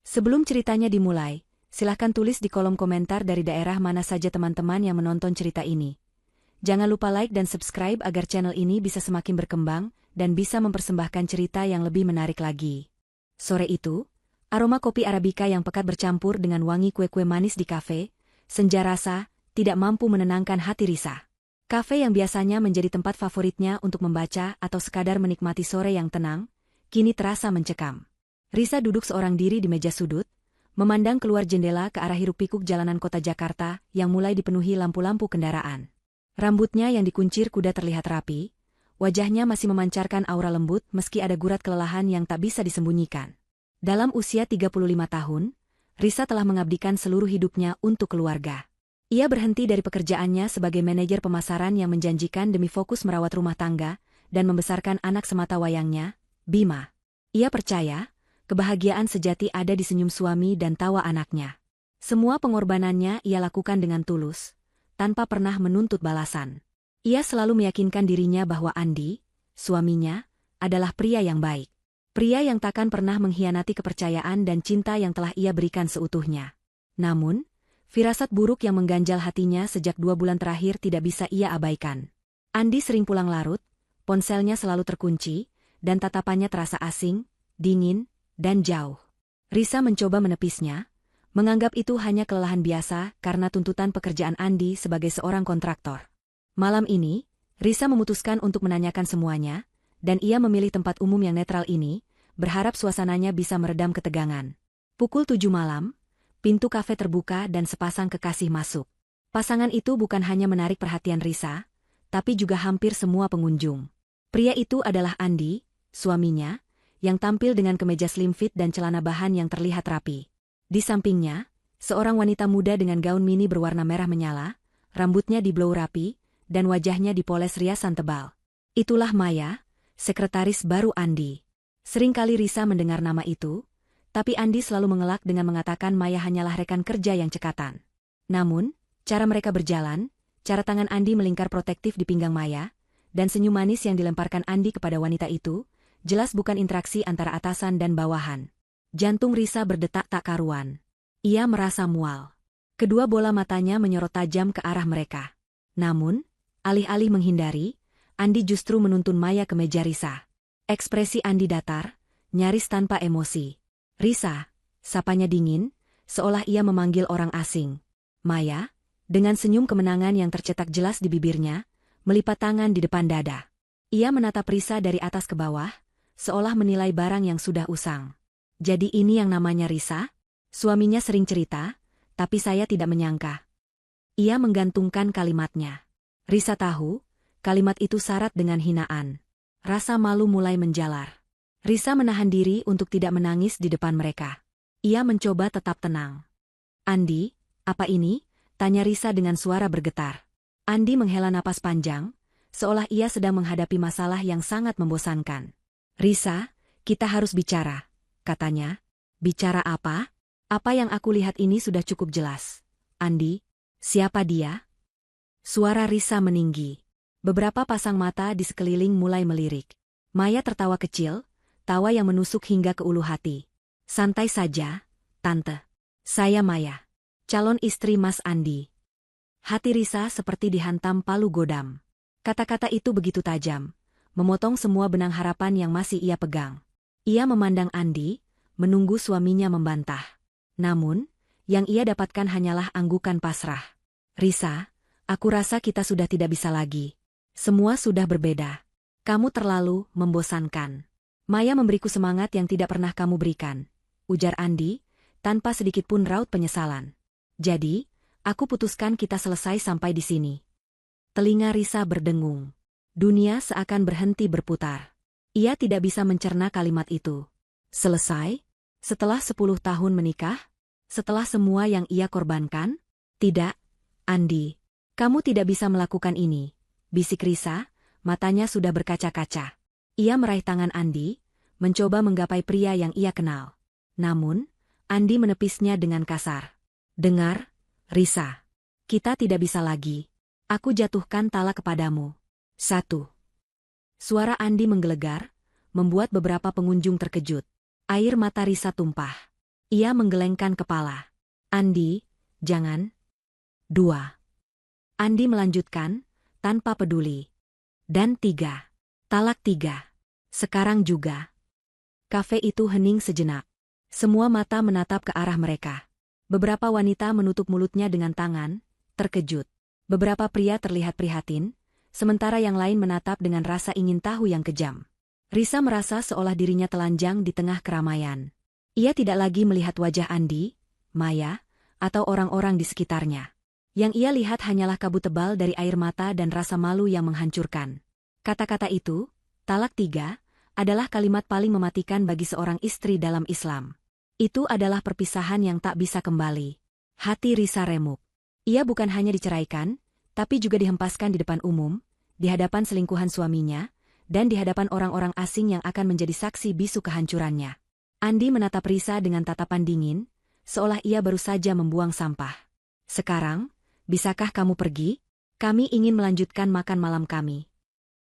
Sebelum ceritanya dimulai, silahkan tulis di kolom komentar dari daerah mana saja teman-teman yang menonton cerita ini. Jangan lupa like dan subscribe agar channel ini bisa semakin berkembang dan bisa mempersembahkan cerita yang lebih menarik lagi. Sore itu, aroma kopi Arabica yang pekat bercampur dengan wangi kue-kue manis di kafe, senja rasa, tidak mampu menenangkan hati Risa. Kafe yang biasanya menjadi tempat favoritnya untuk membaca atau sekadar menikmati sore yang tenang, kini terasa mencekam. Risa duduk seorang diri di meja sudut, memandang keluar jendela ke arah hiruk-pikuk jalanan kota Jakarta yang mulai dipenuhi lampu-lampu kendaraan. Rambutnya yang dikuncir kuda terlihat rapi, wajahnya masih memancarkan aura lembut meski ada gurat kelelahan yang tak bisa disembunyikan. Dalam usia 35 tahun, Risa telah mengabdikan seluruh hidupnya untuk keluarga. Ia berhenti dari pekerjaannya sebagai manajer pemasaran yang menjanjikan demi fokus merawat rumah tangga dan membesarkan anak semata wayangnya, Bima. Ia percaya, kebahagiaan sejati ada di senyum suami dan tawa anaknya. Semua pengorbanannya ia lakukan dengan tulus, tanpa pernah menuntut balasan. Ia selalu meyakinkan dirinya bahwa Andi, suaminya, adalah pria yang baik. Pria yang takkan pernah mengkhianati kepercayaan dan cinta yang telah ia berikan seutuhnya. Namun, firasat buruk yang mengganjal hatinya sejak 2 bulan terakhir tidak bisa ia abaikan. Andi sering pulang larut, ponselnya selalu terkunci, dan tatapannya terasa asing, dingin, dan jauh. Risa mencoba menepisnya, menganggap itu hanya kelelahan biasa karena tuntutan pekerjaan Andi sebagai seorang kontraktor. Malam ini, Risa memutuskan untuk menanyakan semuanya, dan ia memilih tempat umum yang netral ini, berharap suasananya bisa meredam ketegangan. Pukul 7 malam, pintu kafe terbuka dan sepasang kekasih masuk. Pasangan itu bukan hanya menarik perhatian Risa, tapi juga hampir semua pengunjung. Pria itu adalah Andi, suaminya, yang tampil dengan kemeja slim fit dan celana bahan yang terlihat rapi. Di sampingnya, seorang wanita muda dengan gaun mini berwarna merah menyala, rambutnya diblow rapi, dan wajahnya dipoles riasan tebal. Itulah Maya, sekretaris baru Andi. Seringkali Risa mendengar nama itu, tapi Andi selalu mengelak dengan mengatakan Maya hanyalah rekan kerja yang cekatan. Namun, cara mereka berjalan, cara tangan Andi melingkar protektif di pinggang Maya, dan senyum manis yang dilemparkan Andi kepada wanita itu, jelas bukan interaksi antara atasan dan bawahan. Jantung Risa berdetak tak karuan. Ia merasa mual. Kedua bola matanya menyorot tajam ke arah mereka. Namun, alih-alih menghindari, Andi justru menuntun Maya ke meja Risa. Ekspresi Andi datar, nyaris tanpa emosi. Risa, sapanya dingin, seolah ia memanggil orang asing. Maya, dengan senyum kemenangan yang tercetak jelas di bibirnya, melipat tangan di depan dada. Ia menatap Risa dari atas ke bawah, seolah menilai barang yang sudah usang. Jadi ini yang namanya Risa? Suaminya sering cerita, tapi saya tidak menyangka. Ia menggantungkan kalimatnya. Risa tahu, kalimat itu syarat dengan hinaan. Rasa malu mulai menjalar. Risa menahan diri untuk tidak menangis di depan mereka. Ia mencoba tetap tenang. Andi, apa ini? Tanya Risa dengan suara bergetar. Andi menghela napas panjang, seolah ia sedang menghadapi masalah yang sangat membosankan. Risa, kita harus bicara, katanya. Bicara apa? Apa yang aku lihat ini sudah cukup jelas. Andi, siapa dia? Suara Risa meninggi. Beberapa pasang mata di sekeliling mulai melirik. Maya tertawa kecil, tawa yang menusuk hingga ke ulu hati. Santai saja, Tante. Saya Maya, calon istri Mas Andi. Hati Risa seperti dihantam palu godam. Kata-kata itu begitu tajam, memotong semua benang harapan yang masih ia pegang. Ia memandang Andi, menunggu suaminya membantah. Namun, yang ia dapatkan hanyalah anggukan pasrah. Risa, aku rasa kita sudah tidak bisa lagi. Semua sudah berbeda. Kamu terlalu membosankan. Maya memberiku semangat yang tidak pernah kamu berikan, ujar Andi, tanpa sedikit pun raut penyesalan. Jadi, aku putuskan kita selesai sampai di sini. Telinga Risa berdengung. Dunia seakan berhenti berputar. Ia tidak bisa mencerna kalimat itu. Selesai? Setelah 10 tahun menikah? Setelah semua yang ia korbankan? Tidak, Andi. Kamu tidak bisa melakukan ini, bisik Risa, matanya sudah berkaca-kaca. Ia meraih tangan Andi, mencoba menggapai pria yang ia kenal. Namun, Andi menepisnya dengan kasar. Dengar, Risa. Kita tidak bisa lagi. Aku jatuhkan talak kepadamu. 1. Suara Andi menggelegar, membuat beberapa pengunjung terkejut. Air mata Risa tumpah. Ia menggelengkan kepala. Andi, jangan. 2. Andi melanjutkan, tanpa peduli. Dan 3. Talak 3. Sekarang juga. Kafe itu hening sejenak. Semua mata menatap ke arah mereka. Beberapa wanita menutup mulutnya dengan tangan, terkejut. Beberapa pria terlihat prihatin, sementara yang lain menatap dengan rasa ingin tahu yang kejam. Risa merasa seolah dirinya telanjang di tengah keramaian. Ia tidak lagi melihat wajah Andi, Maya, atau orang-orang di sekitarnya. Yang ia lihat hanyalah kabut tebal dari air mata dan rasa malu yang menghancurkan. Kata-kata itu, talak 3, adalah kalimat paling mematikan bagi seorang istri dalam Islam. Itu adalah perpisahan yang tak bisa kembali. Hati Risa remuk. Ia bukan hanya diceraikan, tapi juga dihempaskan di depan umum, di hadapan selingkuhan suaminya, dan di hadapan orang-orang asing yang akan menjadi saksi bisu kehancurannya. Andi menatap Risa dengan tatapan dingin, seolah ia baru saja membuang sampah. Sekarang, bisakah kamu pergi? Kami ingin melanjutkan makan malam kami.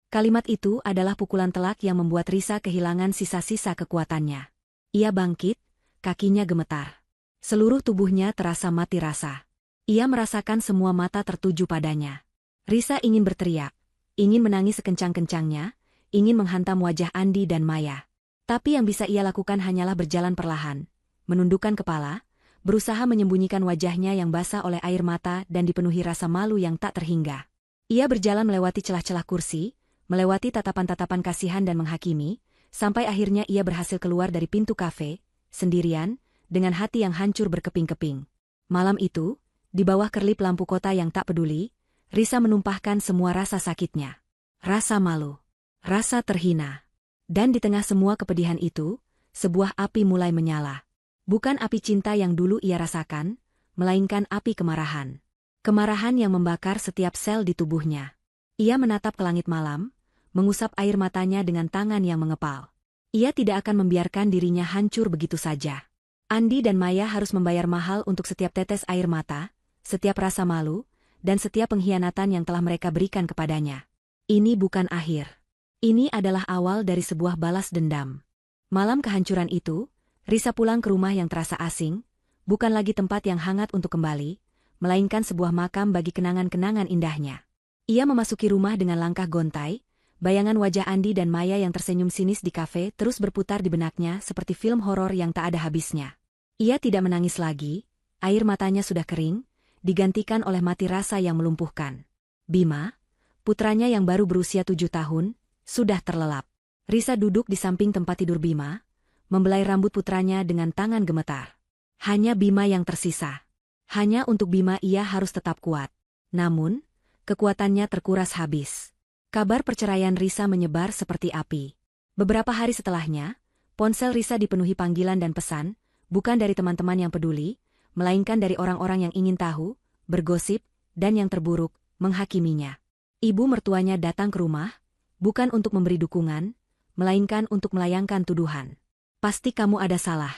Kalimat itu adalah pukulan telak yang membuat Risa kehilangan sisa-sisa kekuatannya. Ia bangkit, kakinya gemetar. Seluruh tubuhnya terasa mati rasa. Ia merasakan semua mata tertuju padanya. Risa ingin berteriak, ingin menangis sekencang-kencangnya, ingin menghantam wajah Andi dan Maya. Tapi yang bisa ia lakukan hanyalah berjalan perlahan, menundukkan kepala, berusaha menyembunyikan wajahnya yang basah oleh air mata dan dipenuhi rasa malu yang tak terhingga. Ia berjalan melewati celah-celah kursi, melewati tatapan-tatapan kasihan dan menghakimi, sampai akhirnya ia berhasil keluar dari pintu kafe, sendirian, dengan hati yang hancur berkeping-keping. Malam itu, di bawah kerlip lampu kota yang tak peduli, Risa menumpahkan semua rasa sakitnya. Rasa malu. Rasa terhina. Dan di tengah semua kepedihan itu, sebuah api mulai menyala. Bukan api cinta yang dulu ia rasakan, melainkan api kemarahan. Kemarahan yang membakar setiap sel di tubuhnya. Ia menatap ke langit malam, mengusap air matanya dengan tangan yang mengepal. Ia tidak akan membiarkan dirinya hancur begitu saja. Andi dan Maya harus membayar mahal untuk setiap tetes air mata, setiap rasa malu, dan setiap pengkhianatan yang telah mereka berikan kepadanya. Ini bukan akhir. Ini adalah awal dari sebuah balas dendam. Malam kehancuran itu, Risa pulang ke rumah yang terasa asing, bukan lagi tempat yang hangat untuk kembali, melainkan sebuah makam bagi kenangan-kenangan indahnya. Ia memasuki rumah dengan langkah gontai, bayangan wajah Andi dan Maya yang tersenyum sinis di kafe terus berputar di benaknya seperti film horor yang tak ada habisnya. Ia tidak menangis lagi, air matanya sudah kering, digantikan oleh mati rasa yang melumpuhkan. Bima, putranya yang baru berusia 7 tahun, sudah terlelap. Risa duduk di samping tempat tidur Bima, membelai rambut putranya dengan tangan gemetar. Hanya Bima yang tersisa. Hanya untuk Bima ia harus tetap kuat. Namun, kekuatannya terkuras habis. Kabar perceraian Risa menyebar seperti api. Beberapa hari setelahnya, ponsel Risa dipenuhi panggilan dan pesan, bukan dari teman-teman yang peduli, melainkan dari orang-orang yang ingin tahu, bergosip, dan yang terburuk, menghakiminya. Ibu mertuanya datang ke rumah, bukan untuk memberi dukungan, melainkan untuk melayangkan tuduhan. Pasti kamu ada salah,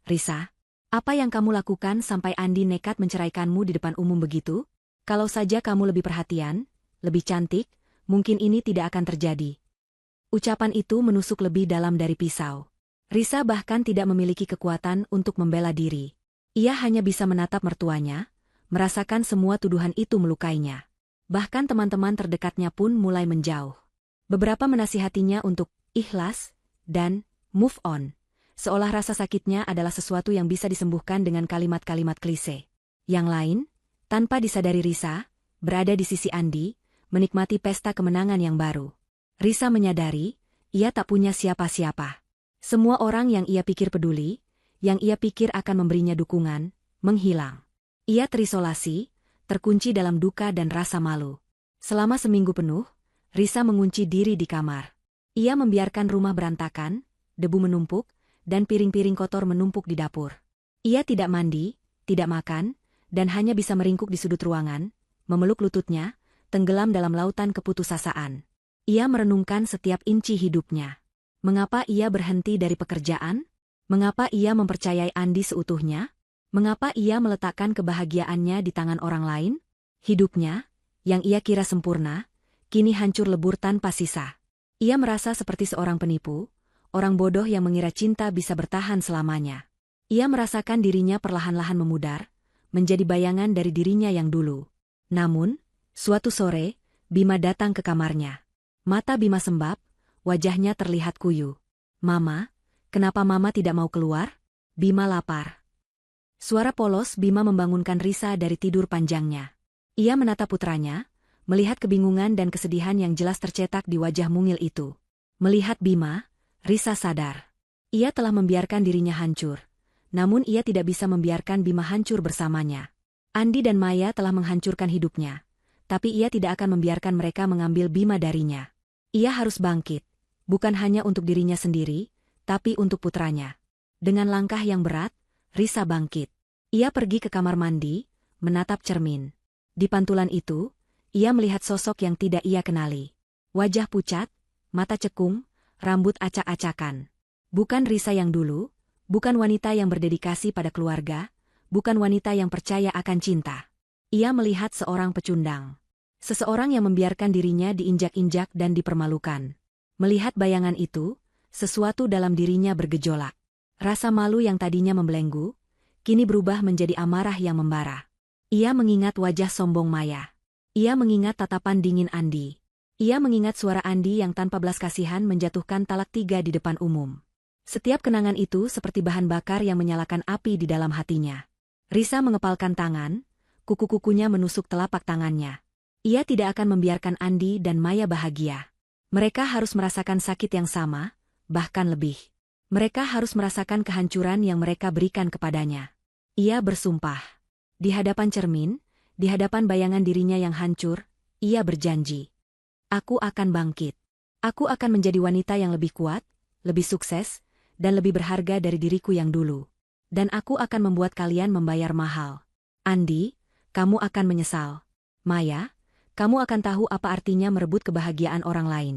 Risa. Apa yang kamu lakukan sampai Andi nekat menceraikanmu di depan umum begitu? Kalau saja kamu lebih perhatian, lebih cantik, mungkin ini tidak akan terjadi. Ucapan itu menusuk lebih dalam dari pisau. Risa bahkan tidak memiliki kekuatan untuk membela diri. Ia hanya bisa menatap mertuanya, merasakan semua tuduhan itu melukainya. Bahkan teman-teman terdekatnya pun mulai menjauh. Beberapa menasihatinya untuk ikhlas dan move on, seolah rasa sakitnya adalah sesuatu yang bisa disembuhkan dengan kalimat-kalimat klise. Yang lain, tanpa disadari Risa, berada di sisi Andi, menikmati pesta kemenangan yang baru. Risa menyadari, ia tak punya siapa-siapa. Semua orang yang ia pikir peduli, yang ia pikir akan memberinya dukungan, menghilang. Ia terisolasi, terkunci dalam duka dan rasa malu. Selama seminggu penuh, Risa mengunci diri di kamar. Ia membiarkan rumah berantakan, debu menumpuk, dan piring-piring kotor menumpuk di dapur. Ia tidak mandi, tidak makan, dan hanya bisa meringkuk di sudut ruangan, memeluk lututnya, tenggelam dalam lautan keputusasaan. Ia merenungkan setiap inci hidupnya. Mengapa ia berhenti dari pekerjaan? Mengapa ia mempercayai Andi seutuhnya? Mengapa ia meletakkan kebahagiaannya di tangan orang lain? Hidupnya, yang ia kira sempurna, kini hancur lebur tanpa sisa. Ia merasa seperti seorang penipu, orang bodoh yang mengira cinta bisa bertahan selamanya. Ia merasakan dirinya perlahan-lahan memudar, menjadi bayangan dari dirinya yang dulu. Namun, suatu sore, Bima datang ke kamarnya. Mata Bima sembab, wajahnya terlihat kuyu. "Mama, kenapa Mama tidak mau keluar?" "Bima lapar." Suara polos Bima membangunkan Risa dari tidur panjangnya. Ia menatap putranya, melihat kebingungan dan kesedihan yang jelas tercetak di wajah mungil itu. Melihat Bima, Risa sadar. Ia telah membiarkan dirinya hancur. Namun ia tidak bisa membiarkan Bima hancur bersamanya. Andi dan Maya telah menghancurkan hidupnya. Tapi ia tidak akan membiarkan mereka mengambil Bima darinya. Ia harus bangkit. Bukan hanya untuk dirinya sendiri, tapi untuk putranya. Dengan langkah yang berat, Risa bangkit. Ia pergi ke kamar mandi, menatap cermin. Di pantulan itu, ia melihat sosok yang tidak ia kenali. Wajah pucat, mata cekung, rambut acak-acakan. Bukan Risa yang dulu, bukan wanita yang berdedikasi pada keluarga, bukan wanita yang percaya akan cinta. Ia melihat seorang pecundang. Seseorang yang membiarkan dirinya diinjak-injak dan dipermalukan. Melihat bayangan itu, sesuatu dalam dirinya bergejolak. Rasa malu yang tadinya membelenggu, kini berubah menjadi amarah yang membara. Ia mengingat wajah sombong Maya. Ia mengingat tatapan dingin Andi. Ia mengingat suara Andi yang tanpa belas kasihan menjatuhkan talak 3 di depan umum. Setiap kenangan itu seperti bahan bakar yang menyalakan api di dalam hatinya. Risa mengepalkan tangan, kuku-kukunya menusuk telapak tangannya. Ia tidak akan membiarkan Andi dan Maya bahagia. Mereka harus merasakan sakit yang sama, bahkan lebih. Mereka harus merasakan kehancuran yang mereka berikan kepadanya. Ia bersumpah. Di hadapan cermin, di hadapan bayangan dirinya yang hancur, ia berjanji. "Aku akan bangkit. Aku akan menjadi wanita yang lebih kuat, lebih sukses, dan lebih berharga dari diriku yang dulu. Dan aku akan membuat kalian membayar mahal. Andi, kamu akan menyesal. Maya, kamu akan tahu apa artinya merebut kebahagiaan orang lain."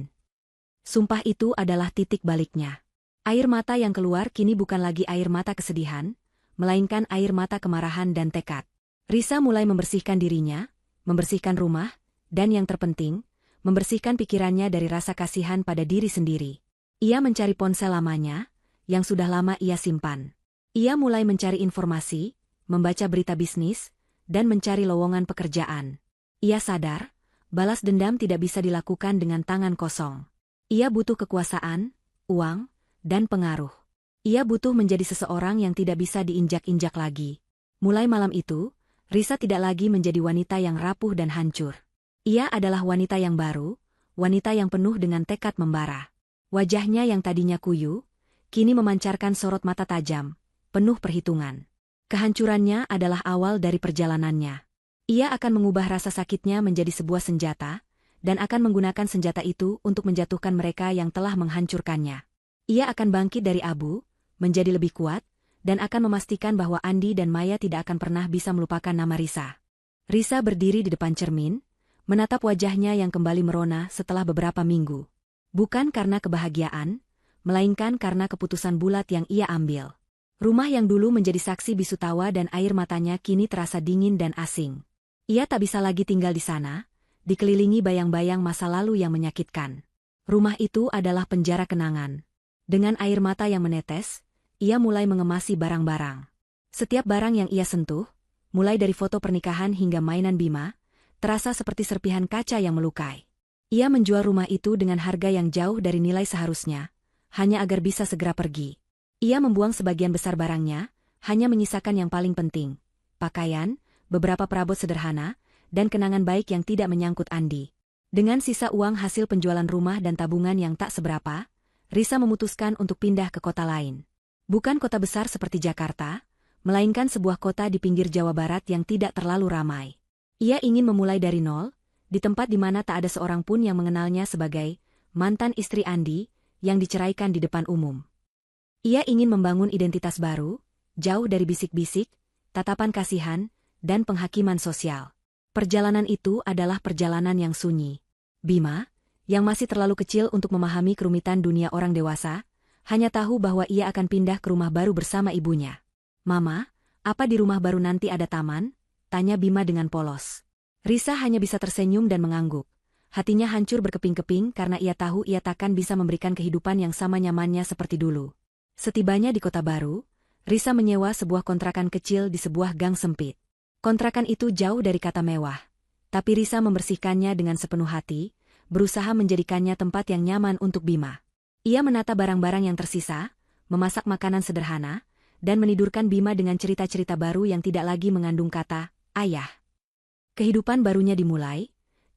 Sumpah itu adalah titik baliknya. Air mata yang keluar kini bukan lagi air mata kesedihan, melainkan air mata kemarahan dan tekad. Risa mulai membersihkan dirinya, membersihkan rumah, dan yang terpenting, membersihkan pikirannya dari rasa kasihan pada diri sendiri. Ia mencari ponsel lamanya, yang sudah lama ia simpan. Ia mulai mencari informasi, membaca berita bisnis, dan mencari lowongan pekerjaan. Ia sadar, balas dendam tidak bisa dilakukan dengan tangan kosong. Ia butuh kekuasaan, uang, dan pengaruh. Ia butuh menjadi seseorang yang tidak bisa diinjak-injak lagi. Mulai malam itu, Risa tidak lagi menjadi wanita yang rapuh dan hancur. Ia adalah wanita yang baru, wanita yang penuh dengan tekad membara. Wajahnya yang tadinya kuyu, kini memancarkan sorot mata tajam, penuh perhitungan. Kehancurannya adalah awal dari perjalanannya. Ia akan mengubah rasa sakitnya menjadi sebuah senjata, dan akan menggunakan senjata itu untuk menjatuhkan mereka yang telah menghancurkannya. Ia akan bangkit dari abu, menjadi lebih kuat, dan akan memastikan bahwa Andi dan Maya tidak akan pernah bisa melupakan nama Risa. Risa berdiri di depan cermin, menatap wajahnya yang kembali merona setelah beberapa minggu. Bukan karena kebahagiaan, melainkan karena keputusan bulat yang ia ambil. Rumah yang dulu menjadi saksi bisu tawa dan air matanya kini terasa dingin dan asing. Ia tak bisa lagi tinggal di sana, dikelilingi bayang-bayang masa lalu yang menyakitkan. Rumah itu adalah penjara kenangan. Dengan air mata yang menetes, ia mulai mengemasi barang-barang. Setiap barang yang ia sentuh, mulai dari foto pernikahan hingga mainan Bima, terasa seperti serpihan kaca yang melukai. Ia menjual rumah itu dengan harga yang jauh dari nilai seharusnya, hanya agar bisa segera pergi. Ia membuang sebagian besar barangnya, hanya menyisakan yang paling penting, pakaian, beberapa perabot sederhana, dan kenangan baik yang tidak menyangkut Andi. Dengan sisa uang hasil penjualan rumah dan tabungan yang tak seberapa, Risa memutuskan untuk pindah ke kota lain. Bukan kota besar seperti Jakarta, melainkan sebuah kota di pinggir Jawa Barat yang tidak terlalu ramai. Ia ingin memulai dari nol, di tempat di mana tak ada seorang pun yang mengenalnya sebagai mantan istri Andi yang diceraikan di depan umum. Ia ingin membangun identitas baru, jauh dari bisik-bisik, tatapan kasihan, dan penghakiman sosial. Perjalanan itu adalah perjalanan yang sunyi. Bima, yang masih terlalu kecil untuk memahami kerumitan dunia orang dewasa, hanya tahu bahwa ia akan pindah ke rumah baru bersama ibunya. "Mama, apa di rumah baru nanti ada taman?" tanya Bima dengan polos. Risa hanya bisa tersenyum dan mengangguk. Hatinya hancur berkeping-keping karena ia tahu ia takkan bisa memberikan kehidupan yang sama nyamannya seperti dulu. Setibanya di kota baru, Risa menyewa sebuah kontrakan kecil di sebuah gang sempit. Kontrakan itu jauh dari kata mewah, tapi Risa membersihkannya dengan sepenuh hati, berusaha menjadikannya tempat yang nyaman untuk Bima. Ia menata barang-barang yang tersisa, memasak makanan sederhana, dan menidurkan Bima dengan cerita-cerita baru yang tidak lagi mengandung kata ayah. Kehidupan barunya dimulai,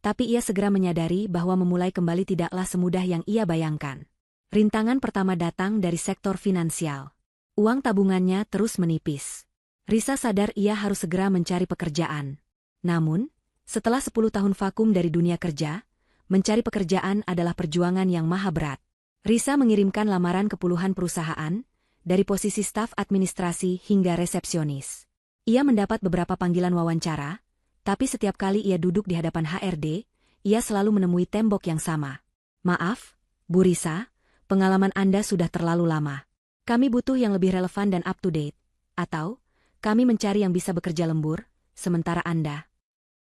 tapi ia segera menyadari bahwa memulai kembali tidaklah semudah yang ia bayangkan. Rintangan pertama datang dari sektor finansial. Uang tabungannya terus menipis. Risa sadar ia harus segera mencari pekerjaan. Namun, setelah 10 tahun vakum dari dunia kerja, mencari pekerjaan adalah perjuangan yang maha berat. Risa mengirimkan lamaran ke puluhan perusahaan, dari posisi staf administrasi hingga resepsionis. Ia mendapat beberapa panggilan wawancara, tapi setiap kali ia duduk di hadapan HRD, ia selalu menemui tembok yang sama. "Maaf, Bu Risa, pengalaman Anda sudah terlalu lama. Kami butuh yang lebih relevan dan up-to-date. Atau, kami mencari yang bisa bekerja lembur, sementara Anda."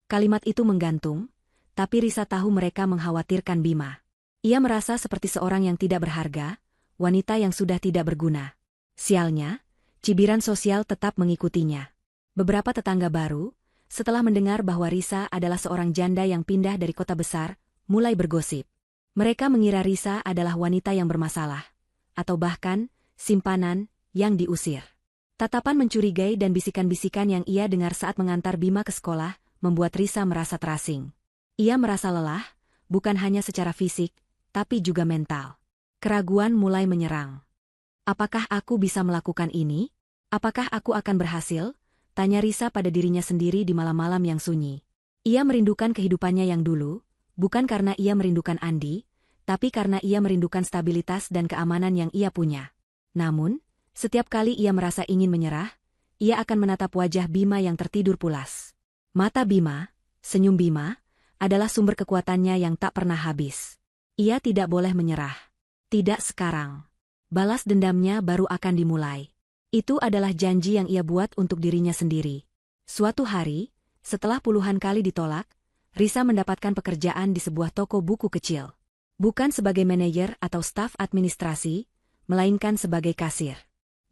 Kalimat itu menggantung, tapi Risa tahu mereka mengkhawatirkan Bima. Ia merasa seperti seorang yang tidak berharga, wanita yang sudah tidak berguna. Sialnya, cibiran sosial tetap mengikutinya. Beberapa tetangga baru, setelah mendengar bahwa Risa adalah seorang janda yang pindah dari kota besar, mulai bergosip. Mereka mengira Risa adalah wanita yang bermasalah, atau bahkan simpanan yang diusir. Tatapan mencurigai dan bisikan-bisikan yang ia dengar saat mengantar Bima ke sekolah membuat Risa merasa terasing. Ia merasa lelah, bukan hanya secara fisik, tapi juga mental. Keraguan mulai menyerang. Apakah aku bisa melakukan ini? Apakah aku akan berhasil? Tanya Risa pada dirinya sendiri di malam-malam yang sunyi. Ia merindukan kehidupannya yang dulu, bukan karena ia merindukan Andi, tapi karena ia merindukan stabilitas dan keamanan yang ia punya. Namun, setiap kali ia merasa ingin menyerah, ia akan menatap wajah Bima yang tertidur pulas. Mata Bima, senyum Bima, adalah sumber kekuatannya yang tak pernah habis. Ia tidak boleh menyerah. Tidak sekarang. Balas dendamnya baru akan dimulai. Itu adalah janji yang ia buat untuk dirinya sendiri. Suatu hari, setelah puluhan kali ditolak, Risa mendapatkan pekerjaan di sebuah toko buku kecil. Bukan sebagai manajer atau staf administrasi, melainkan sebagai kasir.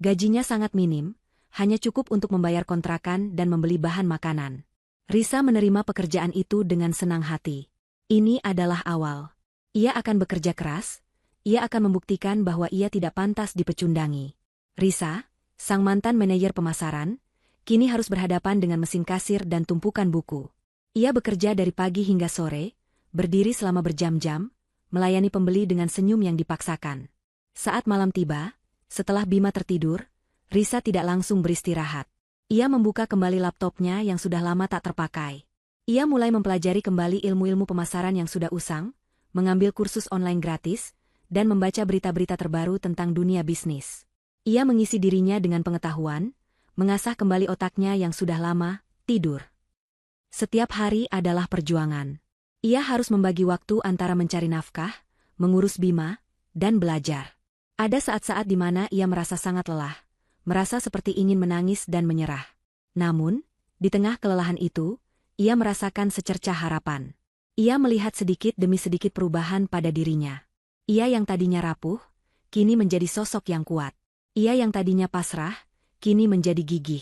Gajinya sangat minim, hanya cukup untuk membayar kontrakan dan membeli bahan makanan. Risa menerima pekerjaan itu dengan senang hati. Ini adalah awal. Ia akan bekerja keras, ia akan membuktikan bahwa ia tidak pantas dipecundangi. Risa, sang mantan manajer pemasaran, kini harus berhadapan dengan mesin kasir dan tumpukan buku. Ia bekerja dari pagi hingga sore, berdiri selama berjam-jam, melayani pembeli dengan senyum yang dipaksakan. Saat malam tiba, setelah Bima tertidur, Risa tidak langsung beristirahat. Ia membuka kembali laptopnya yang sudah lama tak terpakai. Ia mulai mempelajari kembali ilmu-ilmu pemasaran yang sudah usang, mengambil kursus online gratis, dan membaca berita-berita terbaru tentang dunia bisnis. Ia mengisi dirinya dengan pengetahuan, mengasah kembali otaknya yang sudah lama tidur. Setiap hari adalah perjuangan. Ia harus membagi waktu antara mencari nafkah, mengurus Bima, dan belajar. Ada saat-saat di mana ia merasa sangat lelah, merasa seperti ingin menangis dan menyerah. Namun, di tengah kelelahan itu, ia merasakan secercah harapan. Ia melihat sedikit demi sedikit perubahan pada dirinya. Ia yang tadinya rapuh, kini menjadi sosok yang kuat. Ia yang tadinya pasrah, kini menjadi gigih.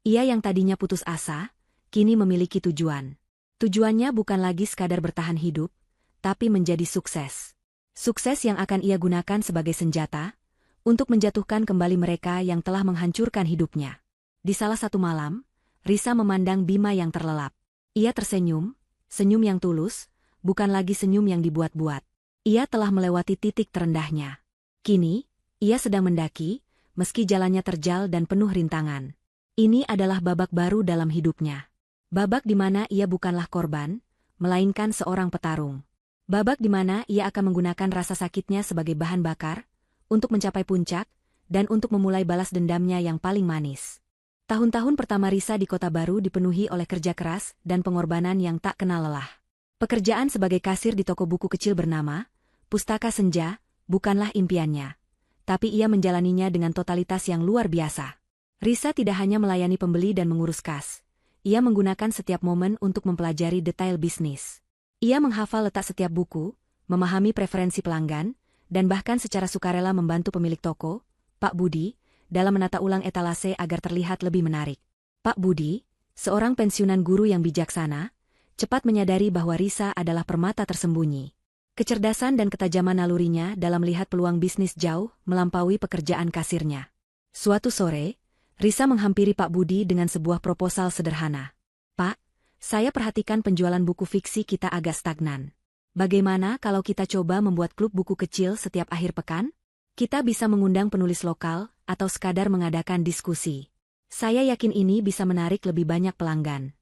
Ia yang tadinya putus asa, kini memiliki tujuan. Tujuannya bukan lagi sekadar bertahan hidup, tapi menjadi sukses. Sukses yang akan ia gunakan sebagai senjata, untuk menjatuhkan kembali mereka yang telah menghancurkan hidupnya. Di salah satu malam, Risa memandang Bima yang terlelap. Ia tersenyum, senyum yang tulus, bukan lagi senyum yang dibuat-buat. Ia telah melewati titik terendahnya. Kini, ia sedang mendaki, meski jalannya terjal dan penuh rintangan. Ini adalah babak baru dalam hidupnya. Babak di mana ia bukanlah korban, melainkan seorang petarung. Babak di mana ia akan menggunakan rasa sakitnya sebagai bahan bakar, untuk mencapai puncak, dan untuk memulai balas dendamnya yang paling manis. Tahun-tahun pertama Risa di kota baru dipenuhi oleh kerja keras dan pengorbanan yang tak kenal lelah. Pekerjaan sebagai kasir di toko buku kecil bernama Pustaka Senja bukanlah impiannya, tapi ia menjalaninya dengan totalitas yang luar biasa. Risa tidak hanya melayani pembeli dan mengurus kas, ia menggunakan setiap momen untuk mempelajari detail bisnis. Ia menghafal letak setiap buku, memahami preferensi pelanggan, dan bahkan secara sukarela membantu pemilik toko, Pak Budi, dalam menata ulang etalase agar terlihat lebih menarik. Pak Budi, seorang pensiunan guru yang bijaksana, cepat menyadari bahwa Risa adalah permata tersembunyi. Kecerdasan dan ketajaman nalurinya dalam melihat peluang bisnis jauh melampaui pekerjaan kasirnya. Suatu sore, Risa menghampiri Pak Budi dengan sebuah proposal sederhana. "Pak, saya perhatikan penjualan buku fiksi kita agak stagnan. Bagaimana kalau kita coba membuat klub buku kecil setiap akhir pekan? Kita bisa mengundang penulis lokal atau sekadar mengadakan diskusi. Saya yakin ini bisa menarik lebih banyak pelanggan."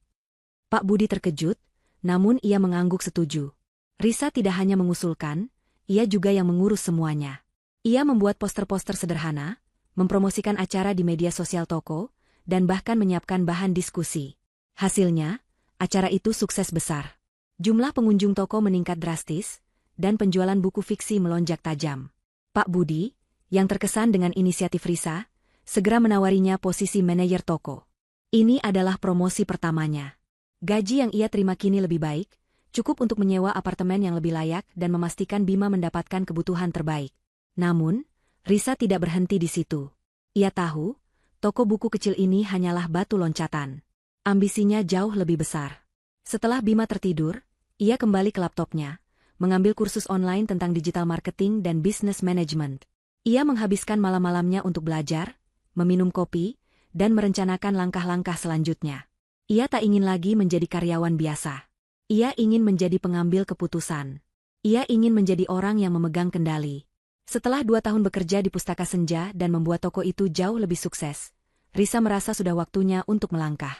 Pak Budi terkejut, namun ia mengangguk setuju. Risa tidak hanya mengusulkan, ia juga yang mengurus semuanya. Ia membuat poster-poster sederhana, mempromosikan acara di media sosial toko, dan bahkan menyiapkan bahan diskusi. Hasilnya, acara itu sukses besar. Jumlah pengunjung toko meningkat drastis, dan penjualan buku fiksi melonjak tajam. Pak Budi, yang terkesan dengan inisiatif Risa, segera menawarinya posisi manajer toko. Ini adalah promosi pertamanya. Gaji yang ia terima kini lebih baik, cukup untuk menyewa apartemen yang lebih layak dan memastikan Bima mendapatkan kebutuhan terbaik. Namun, Risa tidak berhenti di situ. Ia tahu, toko buku kecil ini hanyalah batu loncatan. Ambisinya jauh lebih besar. Setelah Bima tertidur, ia kembali ke laptopnya, mengambil kursus online tentang digital marketing dan business management. Ia menghabiskan malam-malamnya untuk belajar, meminum kopi, dan merencanakan langkah-langkah selanjutnya. Ia tak ingin lagi menjadi karyawan biasa. Ia ingin menjadi pengambil keputusan. Ia ingin menjadi orang yang memegang kendali. Setelah 2 tahun bekerja di Pustaka Senja dan membuat toko itu jauh lebih sukses, Risa merasa sudah waktunya untuk melangkah.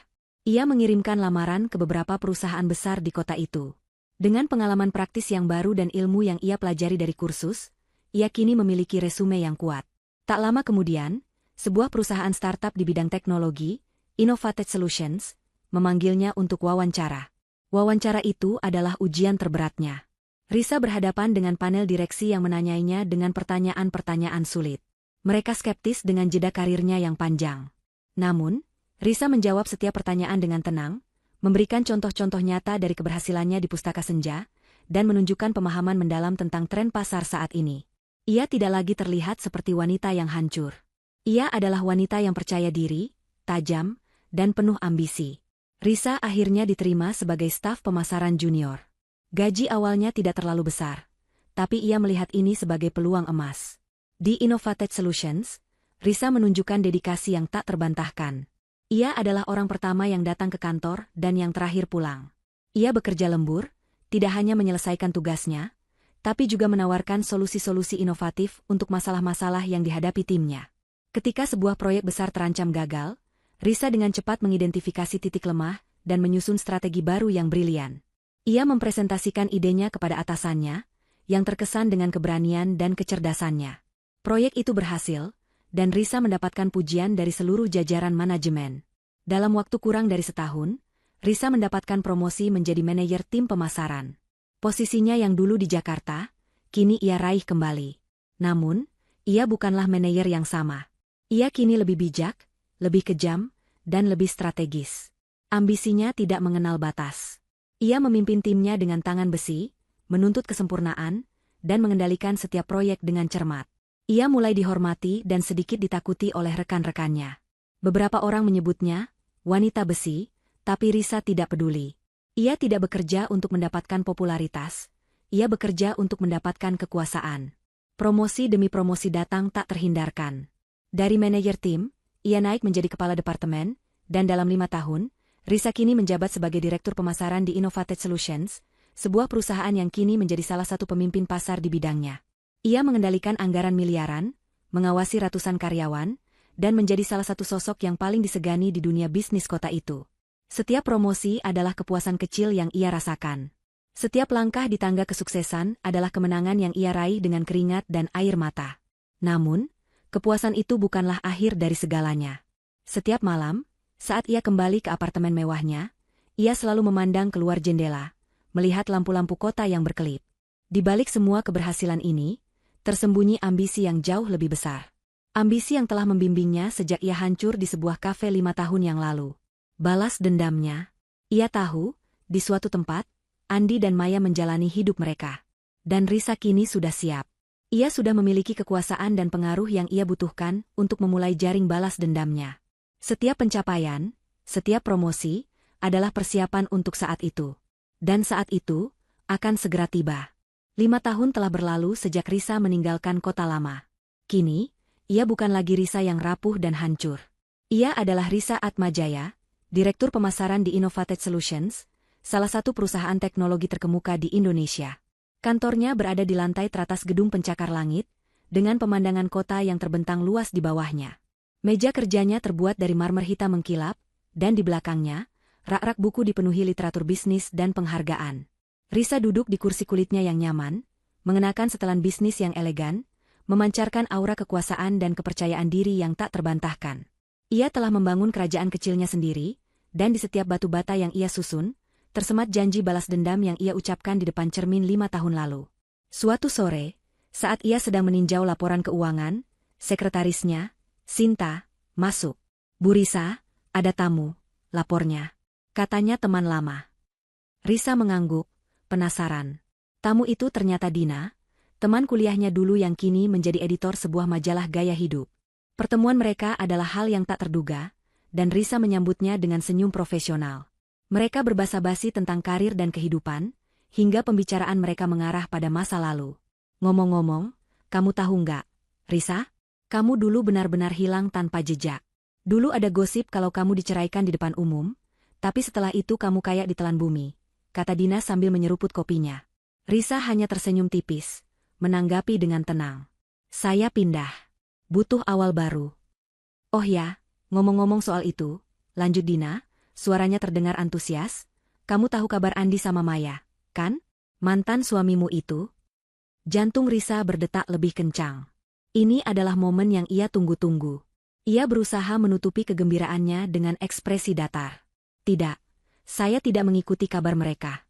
Ia mengirimkan lamaran ke beberapa perusahaan besar di kota itu. Dengan pengalaman praktis yang baru dan ilmu yang ia pelajari dari kursus, ia kini memiliki resume yang kuat. Tak lama kemudian, sebuah perusahaan startup di bidang teknologi, Innovated Solutions, memanggilnya untuk wawancara. Wawancara itu adalah ujian terberatnya. Risa berhadapan dengan panel direksi yang menanyainya dengan pertanyaan-pertanyaan sulit. Mereka skeptis dengan jeda karirnya yang panjang. Namun, Risa menjawab setiap pertanyaan dengan tenang, memberikan contoh-contoh nyata dari keberhasilannya di Pustaka Senja, dan menunjukkan pemahaman mendalam tentang tren pasar saat ini. Ia tidak lagi terlihat seperti wanita yang hancur. Ia adalah wanita yang percaya diri, tajam, dan penuh ambisi. Risa akhirnya diterima sebagai staf pemasaran junior. Gaji awalnya tidak terlalu besar, tapi ia melihat ini sebagai peluang emas. Di Innovated Solutions, Risa menunjukkan dedikasi yang tak terbantahkan. Ia adalah orang pertama yang datang ke kantor dan yang terakhir pulang. Ia bekerja lembur, tidak hanya menyelesaikan tugasnya, tapi juga menawarkan solusi-solusi inovatif untuk masalah-masalah yang dihadapi timnya. Ketika sebuah proyek besar terancam gagal, Risa dengan cepat mengidentifikasi titik lemah dan menyusun strategi baru yang brilian. Ia mempresentasikan idenya kepada atasannya, yang terkesan dengan keberanian dan kecerdasannya. Proyek itu berhasil, dan Risa mendapatkan pujian dari seluruh jajaran manajemen. Dalam waktu kurang dari setahun, Risa mendapatkan promosi menjadi manajer tim pemasaran. Posisinya yang dulu di Jakarta, kini ia raih kembali. Namun, ia bukanlah manajer yang sama. Ia kini lebih bijak, lebih kejam, dan lebih strategis. Ambisinya tidak mengenal batas. Ia memimpin timnya dengan tangan besi, menuntut kesempurnaan, dan mengendalikan setiap proyek dengan cermat. Ia mulai dihormati dan sedikit ditakuti oleh rekan-rekannya. Beberapa orang menyebutnya wanita besi, tapi Risa tidak peduli. Ia tidak bekerja untuk mendapatkan popularitas, ia bekerja untuk mendapatkan kekuasaan. Promosi demi promosi datang tak terhindarkan. Dari manajer tim, ia naik menjadi kepala departemen, dan dalam 5 tahun, Risa kini menjabat sebagai direktur pemasaran di Innovated Solutions, sebuah perusahaan yang kini menjadi salah satu pemimpin pasar di bidangnya. Ia mengendalikan anggaran miliaran, mengawasi ratusan karyawan, dan menjadi salah satu sosok yang paling disegani di dunia bisnis kota itu. Setiap promosi adalah kepuasan kecil yang ia rasakan. Setiap langkah di tangga kesuksesan adalah kemenangan yang ia raih dengan keringat dan air mata. Namun, kepuasan itu bukanlah akhir dari segalanya. Setiap malam, saat ia kembali ke apartemen mewahnya, ia selalu memandang keluar jendela, melihat lampu-lampu kota yang berkelip. Di balik semua keberhasilan ini, tersembunyi ambisi yang jauh lebih besar. Ambisi yang telah membimbingnya sejak ia hancur di sebuah kafe 5 tahun yang lalu. Balas dendamnya. Ia tahu, di suatu tempat, Andi dan Maya menjalani hidup mereka. Dan Risa kini sudah siap. Ia sudah memiliki kekuasaan dan pengaruh yang ia butuhkan untuk memulai jaring balas dendamnya. Setiap pencapaian, setiap promosi, adalah persiapan untuk saat itu. Dan saat itu, akan segera tiba. 5 tahun telah berlalu sejak Risa meninggalkan kota lama. Kini, ia bukan lagi Risa yang rapuh dan hancur. Ia adalah Risa Atmajaya, Direktur Pemasaran di Innovated Solutions, salah satu perusahaan teknologi terkemuka di Indonesia. Kantornya berada di lantai teratas gedung pencakar langit, dengan pemandangan kota yang terbentang luas di bawahnya. Meja kerjanya terbuat dari marmer hitam mengkilap, dan di belakangnya, rak-rak buku dipenuhi literatur bisnis dan penghargaan. Risa duduk di kursi kulitnya yang nyaman, mengenakan setelan bisnis yang elegan, memancarkan aura kekuasaan dan kepercayaan diri yang tak terbantahkan. Ia telah membangun kerajaan kecilnya sendiri, dan di setiap batu bata yang ia susun, tersemat janji balas dendam yang ia ucapkan di depan cermin 5 tahun lalu. Suatu sore, saat ia sedang meninjau laporan keuangan, sekretarisnya, Sinta, masuk. "Bu Risa, ada tamu," lapornya. Katanya teman lama. Risa mengangguk, penasaran. Tamu itu ternyata Dina, teman kuliahnya dulu yang kini menjadi editor sebuah majalah gaya hidup. Pertemuan mereka adalah hal yang tak terduga, dan Risa menyambutnya dengan senyum profesional. Mereka berbasa-basi tentang karir dan kehidupan, hingga pembicaraan mereka mengarah pada masa lalu. "Ngomong-ngomong, kamu tahu nggak, Risa? Kamu dulu benar-benar hilang tanpa jejak. Dulu ada gosip kalau kamu diceraikan di depan umum, tapi setelah itu kamu kayak ditelan bumi," kata Dina sambil menyeruput kopinya. Risa hanya tersenyum tipis, menanggapi dengan tenang. "Saya pindah. Butuh awal baru." "Oh ya, ngomong-ngomong soal itu," lanjut Dina, suaranya terdengar antusias, "kamu tahu kabar Andi sama Maya, kan? Mantan suamimu itu?" Jantung Risa berdetak lebih kencang. Ini adalah momen yang ia tunggu-tunggu. Ia berusaha menutupi kegembiraannya dengan ekspresi datar. "Tidak, saya tidak mengikuti kabar mereka."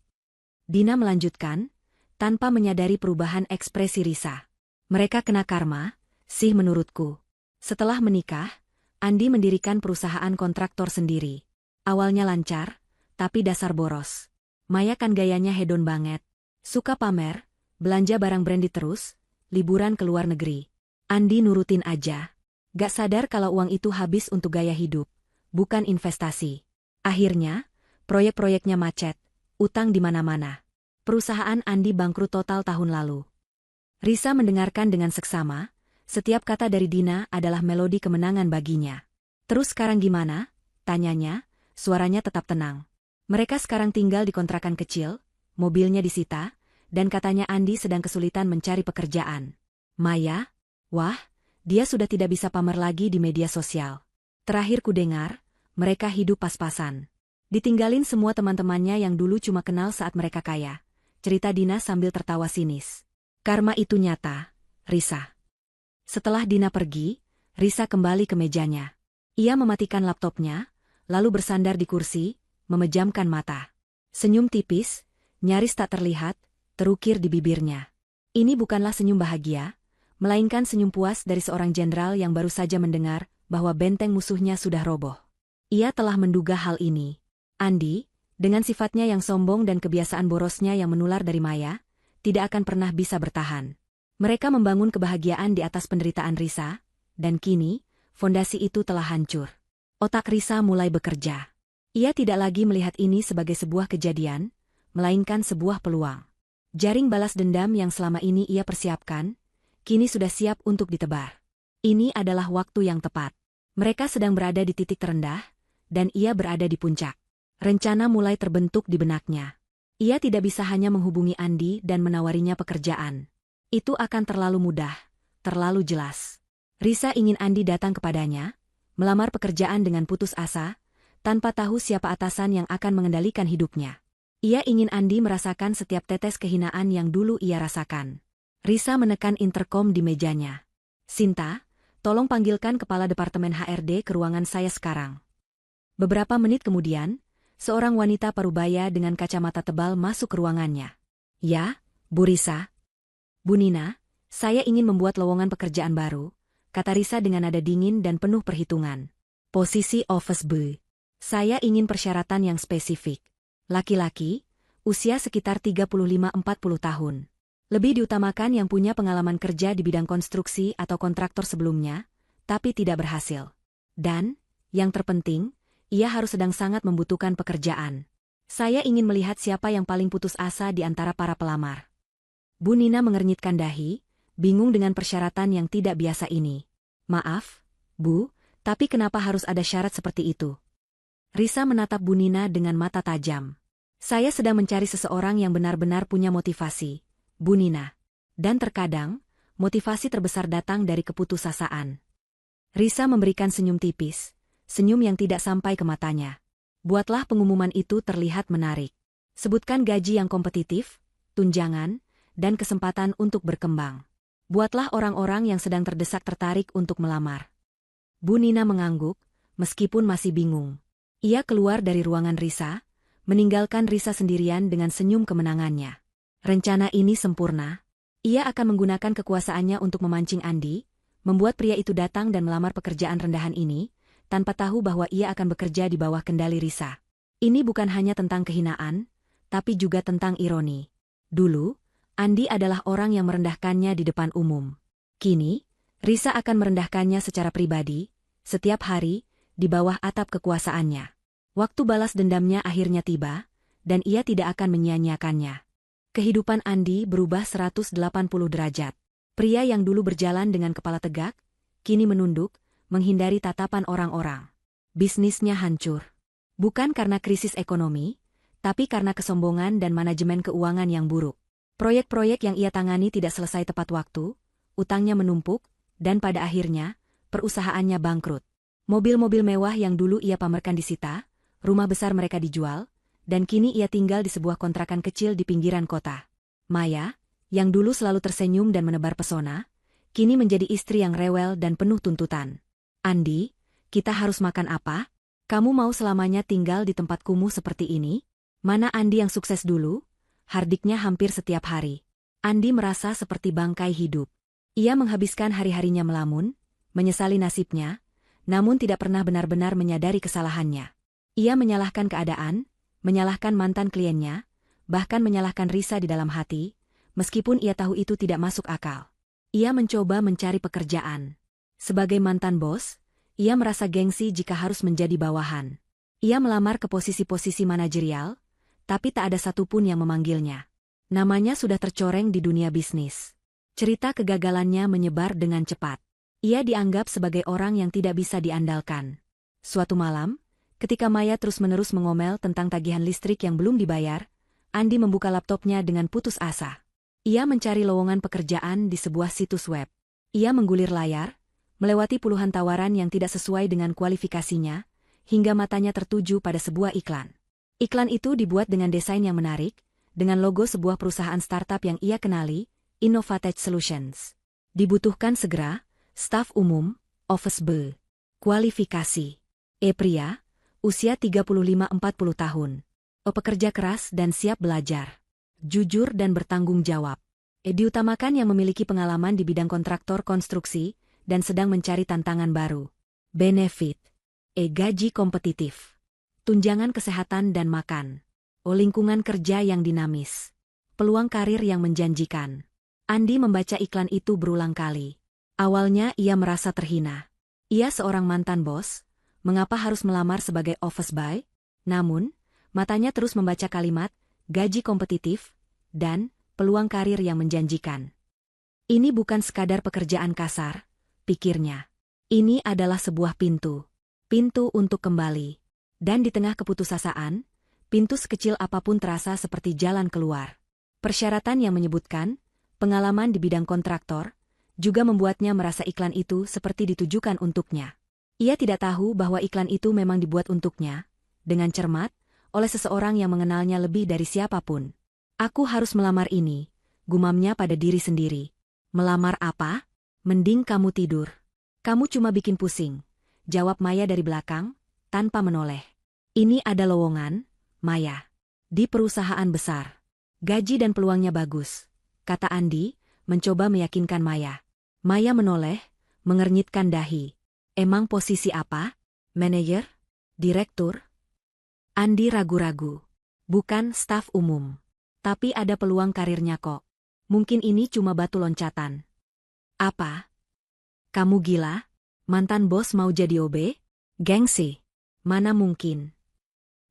Dina melanjutkan, tanpa menyadari perubahan ekspresi Risa. "Mereka kena karma, sih menurutku. Setelah menikah, Andi mendirikan perusahaan kontraktor sendiri. Awalnya lancar, tapi dasar boros. Maya kan gayanya hedon banget. Suka pamer, belanja barang branded terus, liburan ke luar negeri. Andi nurutin aja. Gak sadar kalau uang itu habis untuk gaya hidup, bukan investasi. Akhirnya, proyek-proyeknya macet, utang di mana-mana. Perusahaan Andi bangkrut total tahun lalu." Risa mendengarkan dengan seksama, setiap kata dari Dina adalah melodi kemenangan baginya. "Terus sekarang gimana?" tanyanya, suaranya tetap tenang. "Mereka sekarang tinggal di kontrakan kecil, mobilnya disita, dan katanya Andi sedang kesulitan mencari pekerjaan. Maya? Wah, dia sudah tidak bisa pamer lagi di media sosial. Terakhir ku dengar, mereka hidup pas-pasan. Ditinggalin semua teman-temannya yang dulu cuma kenal saat mereka kaya," cerita Dina sambil tertawa sinis. "Karma itu nyata, Risa." Setelah Dina pergi, Risa kembali ke mejanya. Ia mematikan laptopnya, lalu bersandar di kursi, memejamkan mata. Senyum tipis, nyaris tak terlihat, terukir di bibirnya. Ini bukanlah senyum bahagia, melainkan senyum puas dari seorang jenderal yang baru saja mendengar bahwa benteng musuhnya sudah roboh. Ia telah menduga hal ini. Andi, dengan sifatnya yang sombong dan kebiasaan borosnya yang menular dari Maya, tidak akan pernah bisa bertahan. Mereka membangun kebahagiaan di atas penderitaan Risa, dan kini, fondasi itu telah hancur. Otak Risa mulai bekerja. Ia tidak lagi melihat ini sebagai sebuah kejadian, melainkan sebuah peluang. Jaring balas dendam yang selama ini ia persiapkan, kini sudah siap untuk ditebar. Ini adalah waktu yang tepat. Mereka sedang berada di titik terendah, dan ia berada di puncak. Rencana mulai terbentuk di benaknya. Ia tidak bisa hanya menghubungi Andi dan menawarinya pekerjaan. Itu akan terlalu mudah, terlalu jelas. Risa ingin Andi datang kepadanya, melamar pekerjaan dengan putus asa, tanpa tahu siapa atasan yang akan mengendalikan hidupnya. Ia ingin Andi merasakan setiap tetes kehinaan yang dulu ia rasakan. Risa menekan interkom di mejanya. "Sinta, tolong panggilkan kepala departemen HRD ke ruangan saya sekarang." Beberapa menit kemudian, seorang wanita parubaya dengan kacamata tebal masuk ke ruangannya. "Ya, Bu Risa." "Bu Nina, saya ingin membuat lowongan pekerjaan baru," kata Risa dengan nada dingin dan penuh perhitungan. "Posisi office boy. Saya ingin persyaratan yang spesifik. Laki-laki, usia sekitar 35-40 tahun. Lebih diutamakan yang punya pengalaman kerja di bidang konstruksi atau kontraktor sebelumnya, tapi tidak berhasil. Dan, yang terpenting, ia harus sedang sangat membutuhkan pekerjaan. Saya ingin melihat siapa yang paling putus asa di antara para pelamar. Bu Nina mengernyitkan dahi, bingung dengan persyaratan yang tidak biasa ini. Maaf, Bu, tapi kenapa harus ada syarat seperti itu? Risa menatap Bu Nina dengan mata tajam. Saya sedang mencari seseorang yang benar-benar punya motivasi, Bu Nina. Dan terkadang, motivasi terbesar datang dari keputusasaan. Risa memberikan senyum tipis, senyum yang tidak sampai ke matanya. Buatlah pengumuman itu terlihat menarik. Sebutkan gaji yang kompetitif, tunjangan, dan kesempatan untuk berkembang. Buatlah orang-orang yang sedang terdesak tertarik untuk melamar. Bu Nina mengangguk, meskipun masih bingung. Ia keluar dari ruangan Risa, meninggalkan Risa sendirian dengan senyum kemenangannya. Rencana ini sempurna. Ia akan menggunakan kekuasaannya untuk memancing Andi, membuat pria itu datang dan melamar pekerjaan rendahan ini, tanpa tahu bahwa ia akan bekerja di bawah kendali Risa. Ini bukan hanya tentang kehinaan, tapi juga tentang ironi. Dulu, Andi adalah orang yang merendahkannya di depan umum. Kini, Risa akan merendahkannya secara pribadi, setiap hari, di bawah atap kekuasaannya. Waktu balas dendamnya akhirnya tiba, dan ia tidak akan menyia-nyiakannya. Kehidupan Andi berubah 180 derajat. Pria yang dulu berjalan dengan kepala tegak, kini menunduk, menghindari tatapan orang-orang. Bisnisnya hancur. Bukan karena krisis ekonomi, tapi karena kesombongan dan manajemen keuangan yang buruk. Proyek-proyek yang ia tangani tidak selesai tepat waktu, utangnya menumpuk, dan pada akhirnya, perusahaannya bangkrut. Mobil-mobil mewah yang dulu ia pamerkan disita, rumah besar mereka dijual, dan kini ia tinggal di sebuah kontrakan kecil di pinggiran kota. Maya, yang dulu selalu tersenyum dan menebar pesona, kini menjadi istri yang rewel dan penuh tuntutan. Andi, kita harus makan apa? Kamu mau selamanya tinggal di tempat kumuh seperti ini? Mana Andi yang sukses dulu? Hardiknya hampir setiap hari. Andi merasa seperti bangkai hidup. Ia menghabiskan hari-harinya melamun, menyesali nasibnya, namun tidak pernah benar-benar menyadari kesalahannya. Ia menyalahkan keadaan, menyalahkan mantan kliennya, bahkan menyalahkan Risa di dalam hati, meskipun ia tahu itu tidak masuk akal. Ia mencoba mencari pekerjaan. Sebagai mantan bos, ia merasa gengsi jika harus menjadi bawahan. Ia melamar ke posisi-posisi manajerial, tapi tak ada satupun yang memanggilnya. Namanya sudah tercoreng di dunia bisnis. Cerita kegagalannya menyebar dengan cepat. Ia dianggap sebagai orang yang tidak bisa diandalkan. Suatu malam, ketika Maya terus-menerus mengomel tentang tagihan listrik yang belum dibayar, Andi membuka laptopnya dengan putus asa. Ia mencari lowongan pekerjaan di sebuah situs web. Ia menggulir layar, melewati puluhan tawaran yang tidak sesuai dengan kualifikasinya, hingga matanya tertuju pada sebuah iklan. Iklan itu dibuat dengan desain yang menarik, dengan logo sebuah perusahaan startup yang ia kenali, Innovatech Solutions. Dibutuhkan segera, staf umum, office boy. Kualifikasi. Pria, usia 35-40 tahun. Pekerja keras dan siap belajar. Jujur dan bertanggung jawab. Diutamakan yang memiliki pengalaman di bidang kontraktor konstruksi, dan sedang mencari tantangan baru. Benefit. Gaji kompetitif. Tunjangan kesehatan dan makan. Lingkungan kerja yang dinamis. Peluang karir yang menjanjikan. Andi membaca iklan itu berulang kali. Awalnya ia merasa terhina. Ia seorang mantan bos, mengapa harus melamar sebagai office boy? Namun, matanya terus membaca kalimat, gaji kompetitif, dan peluang karir yang menjanjikan. Ini bukan sekadar pekerjaan kasar, pikirnya. Ini adalah sebuah pintu. Pintu untuk kembali. Dan di tengah keputusasaan, pintu sekecil apapun terasa seperti jalan keluar. Persyaratan yang menyebutkan pengalaman di bidang kontraktor juga membuatnya merasa iklan itu seperti ditujukan untuknya. Ia tidak tahu bahwa iklan itu memang dibuat untuknya, dengan cermat, oleh seseorang yang mengenalnya lebih dari siapapun. Aku harus melamar ini, gumamnya pada diri sendiri. Melamar apa? Mending kamu tidur. Kamu cuma bikin pusing, jawab Maya dari belakang, tanpa menoleh. Ini ada lowongan, Maya. Di perusahaan besar. Gaji dan peluangnya bagus, kata Andi, mencoba meyakinkan Maya. Maya menoleh, mengernyitkan dahi. Emang posisi apa? Manajer? Direktur? Andi ragu-ragu. Bukan staf umum. Tapi ada peluang karirnya kok. Mungkin ini cuma batu loncatan. Apa? Kamu gila? Mantan bos mau jadi OB? Gengsi. Mana mungkin.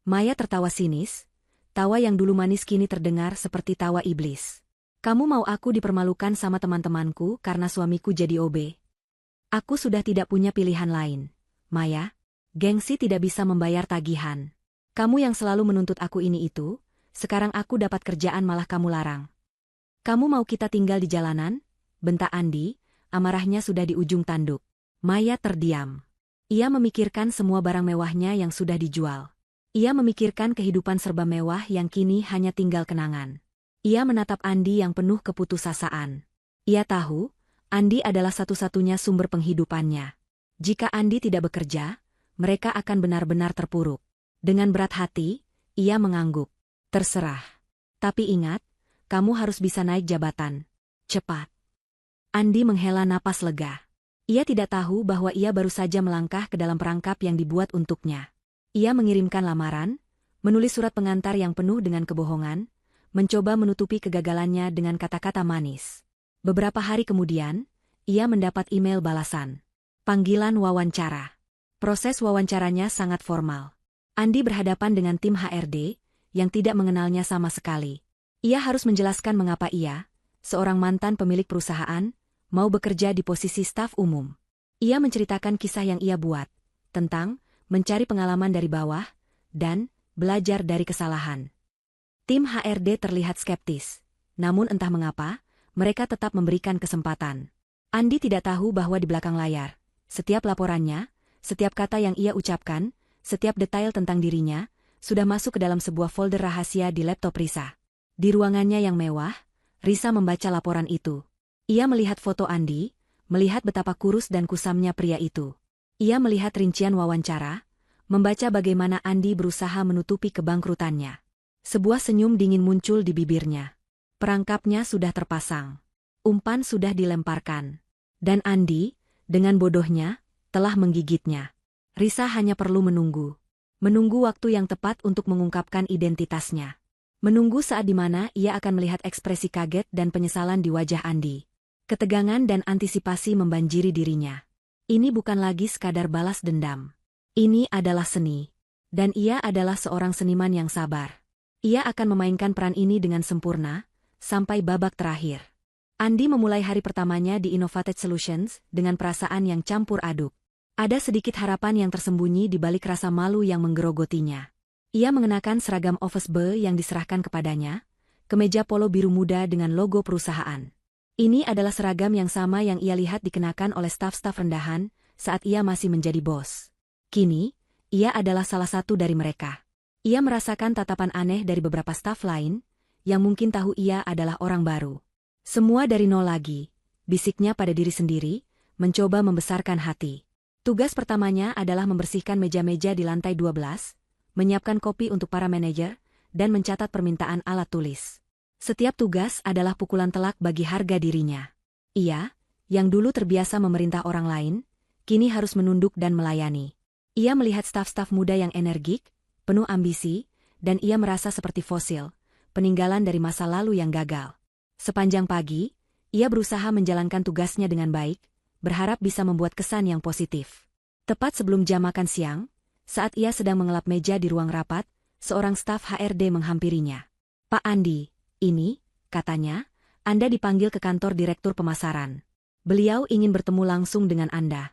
Maya tertawa sinis. Tawa yang dulu manis kini terdengar seperti tawa iblis. Kamu mau aku dipermalukan sama teman-temanku karena suamiku jadi OB? Aku sudah tidak punya pilihan lain. Maya, gengsi tidak bisa membayar tagihan. Kamu yang selalu menuntut aku ini itu, sekarang aku dapat kerjaan malah kamu larang. Kamu mau kita tinggal di jalanan? Bentak Andi, amarahnya sudah di ujung tanduk. Maya terdiam. Ia memikirkan semua barang mewahnya yang sudah dijual. Ia memikirkan kehidupan serba mewah yang kini hanya tinggal kenangan. Ia menatap Andi yang penuh keputusasaan. Ia tahu, Andi adalah satu-satunya sumber penghidupannya. Jika Andi tidak bekerja, mereka akan benar-benar terpuruk. Dengan berat hati, ia mengangguk. Terserah. Tapi ingat, kamu harus bisa naik jabatan. Cepat. Andi menghela napas lega. Ia tidak tahu bahwa ia baru saja melangkah ke dalam perangkap yang dibuat untuknya. Ia mengirimkan lamaran, menulis surat pengantar yang penuh dengan kebohongan, mencoba menutupi kegagalannya dengan kata-kata manis. Beberapa hari kemudian, ia mendapat email balasan. Panggilan wawancara. Proses wawancaranya sangat formal. Andi berhadapan dengan tim HRD, yang tidak mengenalnya sama sekali. Ia harus menjelaskan mengapa ia, seorang mantan pemilik perusahaan, mau bekerja di posisi staf umum. Ia menceritakan kisah yang ia buat, tentang mencari pengalaman dari bawah, dan belajar dari kesalahan. Tim HRD terlihat skeptis, namun entah mengapa, mereka tetap memberikan kesempatan. Andi tidak tahu bahwa di belakang layar, setiap laporannya, setiap kata yang ia ucapkan, setiap detail tentang dirinya, sudah masuk ke dalam sebuah folder rahasia di laptop Risa. Di ruangannya yang mewah, Risa membaca laporan itu. Ia melihat foto Andi, melihat betapa kurus dan kusamnya pria itu. Ia melihat rincian wawancara, membaca bagaimana Andi berusaha menutupi kebangkrutannya. Sebuah senyum dingin muncul di bibirnya. Perangkapnya sudah terpasang. Umpan sudah dilemparkan. Dan Andi, dengan bodohnya, telah menggigitnya. Risa hanya perlu menunggu. Menunggu waktu yang tepat untuk mengungkapkan identitasnya. Menunggu saat di mana ia akan melihat ekspresi kaget dan penyesalan di wajah Andi. Ketegangan dan antisipasi membanjiri dirinya. Ini bukan lagi sekadar balas dendam. Ini adalah seni. Dan ia adalah seorang seniman yang sabar. Ia akan memainkan peran ini dengan sempurna, sampai babak terakhir. Andi memulai hari pertamanya di Innovated Solutions dengan perasaan yang campur aduk. Ada sedikit harapan yang tersembunyi di balik rasa malu yang menggerogotinya. Ia mengenakan seragam office boy yang diserahkan kepadanya, kemeja polo biru muda dengan logo perusahaan. Ini adalah seragam yang sama yang ia lihat dikenakan oleh staf-staf rendahan saat ia masih menjadi bos. Kini, ia adalah salah satu dari mereka. Ia merasakan tatapan aneh dari beberapa staf lain, yang mungkin tahu ia adalah orang baru. Semua dari nol lagi, bisiknya pada diri sendiri, mencoba membesarkan hati. Tugas pertamanya adalah membersihkan meja-meja di lantai 12, menyiapkan kopi untuk para manajer, dan mencatat permintaan alat tulis. Setiap tugas adalah pukulan telak bagi harga dirinya. Ia, yang dulu terbiasa memerintah orang lain, kini harus menunduk dan melayani. Ia melihat staf-staf muda yang energik, penuh ambisi, dan ia merasa seperti fosil, peninggalan dari masa lalu yang gagal. Sepanjang pagi, ia berusaha menjalankan tugasnya dengan baik, berharap bisa membuat kesan yang positif. Tepat sebelum jam makan siang, saat ia sedang mengelap meja di ruang rapat, seorang staf HRD menghampirinya. Pak Andi, ini, katanya, Anda dipanggil ke kantor Direktur Pemasaran. Beliau ingin bertemu langsung dengan Anda.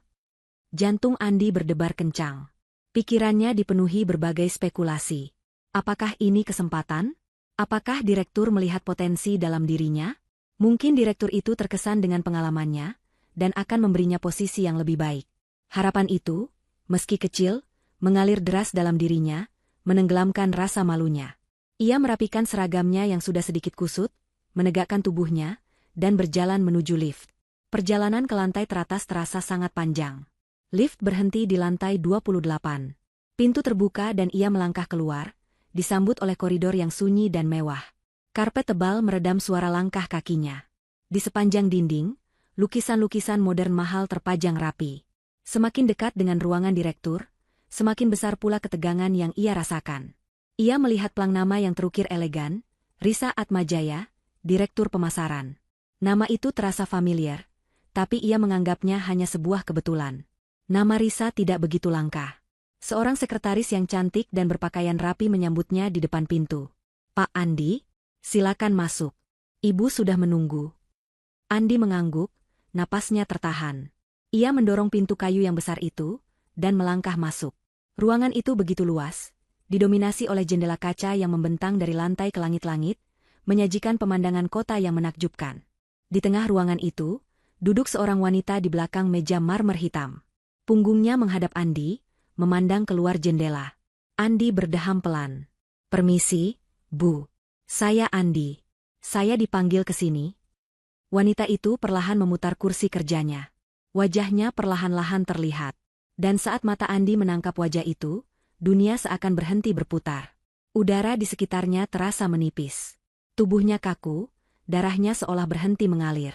Jantung Andi berdebar kencang. Pikirannya dipenuhi berbagai spekulasi. Apakah ini kesempatan? Apakah Direktur melihat potensi dalam dirinya? Mungkin Direktur itu terkesan dengan pengalamannya, dan akan memberinya posisi yang lebih baik. Harapan itu, meski kecil, mengalir deras dalam dirinya, menenggelamkan rasa malunya. Ia merapikan seragamnya yang sudah sedikit kusut, menegakkan tubuhnya, dan berjalan menuju lift. Perjalanan ke lantai teratas terasa sangat panjang. Lift berhenti di lantai 28. Pintu terbuka dan ia melangkah keluar, disambut oleh koridor yang sunyi dan mewah. Karpet tebal meredam suara langkah kakinya. Di sepanjang dinding, lukisan-lukisan modern mahal terpajang rapi. Semakin dekat dengan ruangan direktur, semakin besar pula ketegangan yang ia rasakan. Ia melihat plang nama yang terukir elegan, Risa Atmajaya, Direktur Pemasaran. Nama itu terasa familiar, tapi ia menganggapnya hanya sebuah kebetulan. Nama Risa tidak begitu langka. Seorang sekretaris yang cantik dan berpakaian rapi menyambutnya di depan pintu. "Pak Andi, silakan masuk. Ibu sudah menunggu." Andi mengangguk, napasnya tertahan. Ia mendorong pintu kayu yang besar itu, dan melangkah masuk. Ruangan itu begitu luas, didominasi oleh jendela kaca yang membentang dari lantai ke langit-langit, menyajikan pemandangan kota yang menakjubkan. Di tengah ruangan itu, duduk seorang wanita di belakang meja marmer hitam. Punggungnya menghadap Andi, memandang keluar jendela. Andi berdeham pelan. "Permisi, Bu. Saya Andi. Saya dipanggil ke sini." Wanita itu perlahan memutar kursi kerjanya. Wajahnya perlahan-lahan terlihat. Dan saat mata Andi menangkap wajah itu, dunia seakan berhenti berputar. Udara di sekitarnya terasa menipis. Tubuhnya kaku, darahnya seolah berhenti mengalir.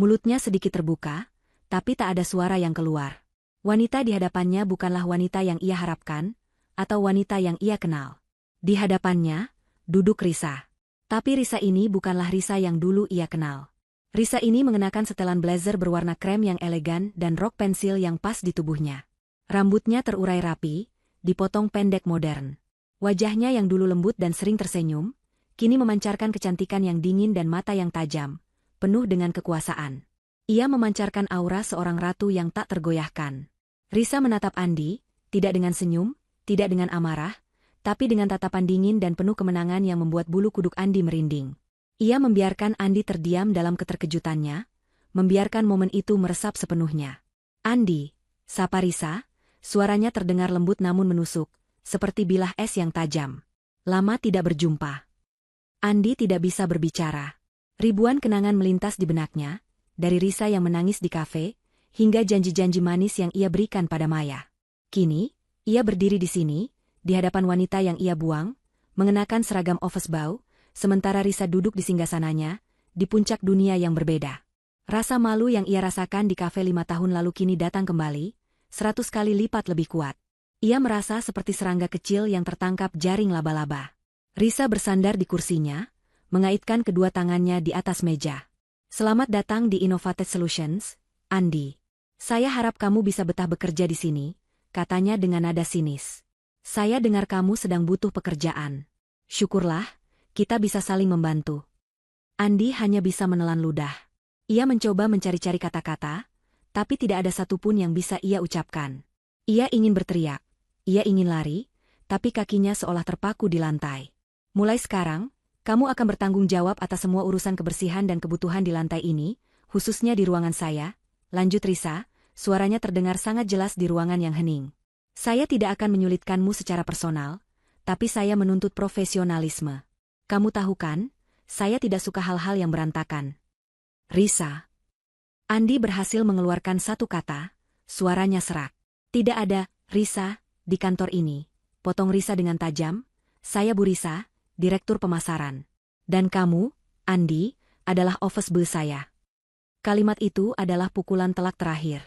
Mulutnya sedikit terbuka, tapi tak ada suara yang keluar. Wanita di hadapannya bukanlah wanita yang ia harapkan, atau wanita yang ia kenal. Di hadapannya, duduk Risa. Tapi Risa ini bukanlah Risa yang dulu ia kenal. Risa ini mengenakan setelan blazer berwarna krem yang elegan dan rok pensil yang pas di tubuhnya. Rambutnya terurai rapi, dipotong pendek modern. Wajahnya yang dulu lembut dan sering tersenyum, kini memancarkan kecantikan yang dingin dan mata yang tajam, penuh dengan kekuasaan. Ia memancarkan aura seorang ratu yang tak tergoyahkan. Risa menatap Andi, tidak dengan senyum, tidak dengan amarah, tapi dengan tatapan dingin dan penuh kemenangan yang membuat bulu kuduk Andi merinding. Ia membiarkan Andi terdiam dalam keterkejutannya, membiarkan momen itu meresap sepenuhnya. "Andi," sapa Risa, suaranya terdengar lembut namun menusuk, seperti bilah es yang tajam. "Lama tidak berjumpa." Andi tidak bisa berbicara. Ribuan kenangan melintas di benaknya, dari Risa yang menangis di kafe, hingga janji-janji manis yang ia berikan pada Maya. Kini, ia berdiri di sini, di hadapan wanita yang ia buang, mengenakan seragam office bow, sementara Risa duduk di singgasananya, di puncak dunia yang berbeda. Rasa malu yang ia rasakan di kafe 5 tahun lalu kini datang kembali, 100 kali lipat lebih kuat. Ia merasa seperti serangga kecil yang tertangkap jaring laba-laba. Risa bersandar di kursinya, mengaitkan kedua tangannya di atas meja. "Selamat datang di Innovated Solutions, Andi. Saya harap kamu bisa betah bekerja di sini," katanya dengan nada sinis. "Saya dengar kamu sedang butuh pekerjaan. Syukurlah, kita bisa saling membantu." Andi hanya bisa menelan ludah. Ia mencoba mencari-cari kata-kata, tapi tidak ada satupun yang bisa ia ucapkan. Ia ingin berteriak, ia ingin lari, tapi kakinya seolah terpaku di lantai. "Mulai sekarang, kamu akan bertanggung jawab atas semua urusan kebersihan dan kebutuhan di lantai ini, khususnya di ruangan saya," lanjut Risa, suaranya terdengar sangat jelas di ruangan yang hening. "Saya tidak akan menyulitkanmu secara personal, tapi saya menuntut profesionalisme. Kamu tahu kan, saya tidak suka hal-hal yang berantakan." "Risa." Andi berhasil mengeluarkan satu kata, suaranya serak. "Tidak ada, Risa, di kantor ini," potong Risa dengan tajam. "Saya Bu Risa, Direktur Pemasaran. Dan kamu, Andi, adalah office boy saya." Kalimat itu adalah pukulan telak terakhir.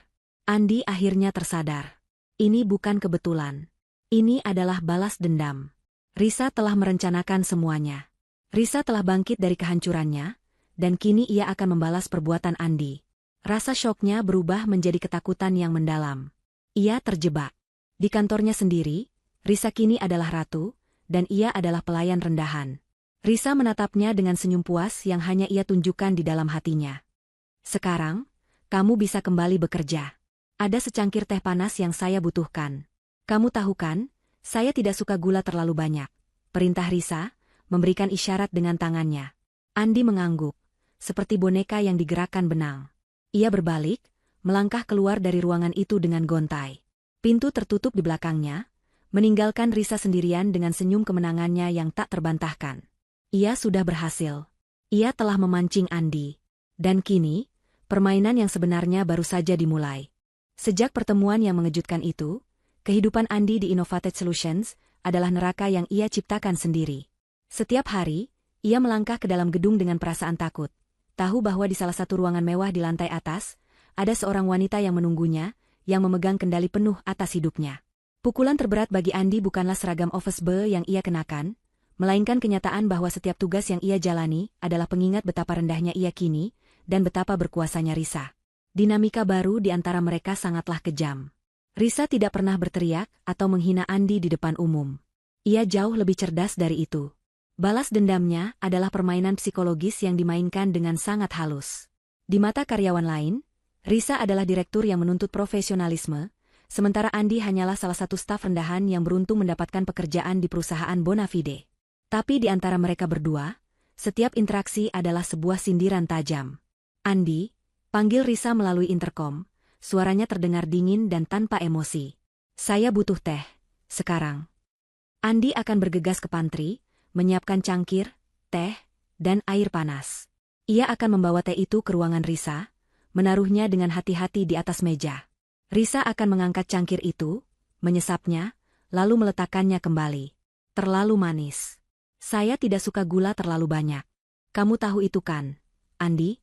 Andi akhirnya tersadar. Ini bukan kebetulan. Ini adalah balas dendam. Risa telah merencanakan semuanya. Risa telah bangkit dari kehancurannya, dan kini ia akan membalas perbuatan Andi. Rasa syoknya berubah menjadi ketakutan yang mendalam. Ia terjebak. Di kantornya sendiri, Risa kini adalah ratu, dan ia adalah pelayan rendahan. Risa menatapnya dengan senyum puas yang hanya ia tunjukkan di dalam hatinya. "Sekarang, kamu bisa kembali bekerja. Ada secangkir teh panas yang saya butuhkan. Kamu tahu kan, saya tidak suka gula terlalu banyak," perintah Risa, memberikan isyarat dengan tangannya. Andi mengangguk, seperti boneka yang digerakkan benang. Ia berbalik, melangkah keluar dari ruangan itu dengan gontai. Pintu tertutup di belakangnya, meninggalkan Risa sendirian dengan senyum kemenangannya yang tak terbantahkan. Ia sudah berhasil. Ia telah memancing Andi. Dan kini, permainan yang sebenarnya baru saja dimulai. Sejak pertemuan yang mengejutkan itu, kehidupan Andi di Innovated Solutions adalah neraka yang ia ciptakan sendiri. Setiap hari, ia melangkah ke dalam gedung dengan perasaan takut. Tahu bahwa di salah satu ruangan mewah di lantai atas, ada seorang wanita yang menunggunya, yang memegang kendali penuh atas hidupnya. Pukulan terberat bagi Andi bukanlah seragam office boy yang ia kenakan, melainkan kenyataan bahwa setiap tugas yang ia jalani adalah pengingat betapa rendahnya ia kini, dan betapa berkuasanya Risa. Dinamika baru di antara mereka sangatlah kejam. Risa tidak pernah berteriak atau menghina Andi di depan umum. Ia jauh lebih cerdas dari itu. Balas dendamnya adalah permainan psikologis yang dimainkan dengan sangat halus. Di mata karyawan lain, Risa adalah direktur yang menuntut profesionalisme, sementara Andi hanyalah salah satu staf rendahan yang beruntung mendapatkan pekerjaan di perusahaan Bonafide. Tapi di antara mereka berdua, setiap interaksi adalah sebuah sindiran tajam. Andi, panggil Risa melalui interkom, suaranya terdengar dingin dan tanpa emosi. Saya butuh teh, sekarang. Andi akan bergegas ke pantry, menyiapkan cangkir, teh, dan air panas. Ia akan membawa teh itu ke ruangan Risa, menaruhnya dengan hati-hati di atas meja. Risa akan mengangkat cangkir itu, menyesapnya, lalu meletakkannya kembali. Terlalu manis. Saya tidak suka gula terlalu banyak. Kamu tahu itu kan, Andi?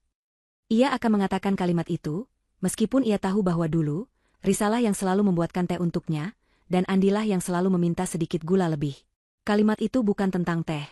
Ia akan mengatakan kalimat itu, meskipun ia tahu bahwa dulu, Risalah yang selalu membuatkan teh untuknya, dan Andilah yang selalu meminta sedikit gula lebih. Kalimat itu bukan tentang teh,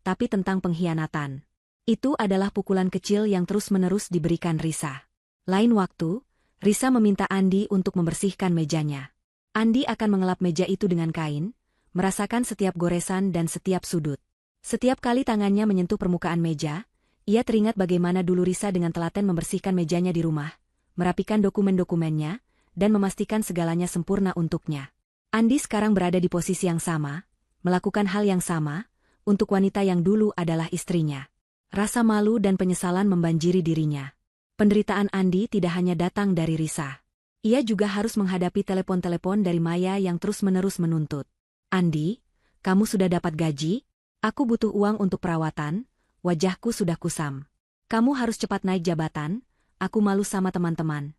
tapi tentang pengkhianatan. Itu adalah pukulan kecil yang terus-menerus diberikan Risa. Lain waktu, Risa meminta Andi untuk membersihkan mejanya. Andi akan mengelap meja itu dengan kain, merasakan setiap goresan dan setiap sudut. Setiap kali tangannya menyentuh permukaan meja, ia teringat bagaimana dulu Risa dengan telaten membersihkan mejanya di rumah, merapikan dokumen-dokumennya, dan memastikan segalanya sempurna untuknya. Andi sekarang berada di posisi yang sama, melakukan hal yang sama, untuk wanita yang dulu adalah istrinya. Rasa malu dan penyesalan membanjiri dirinya. Penderitaan Andi tidak hanya datang dari Risa. Ia juga harus menghadapi telepon-telepon dari Maya yang terus-menerus menuntut. Andi, kamu sudah dapat gaji? Aku butuh uang untuk perawatan, wajahku sudah kusam. Kamu harus cepat naik jabatan, aku malu sama teman-teman.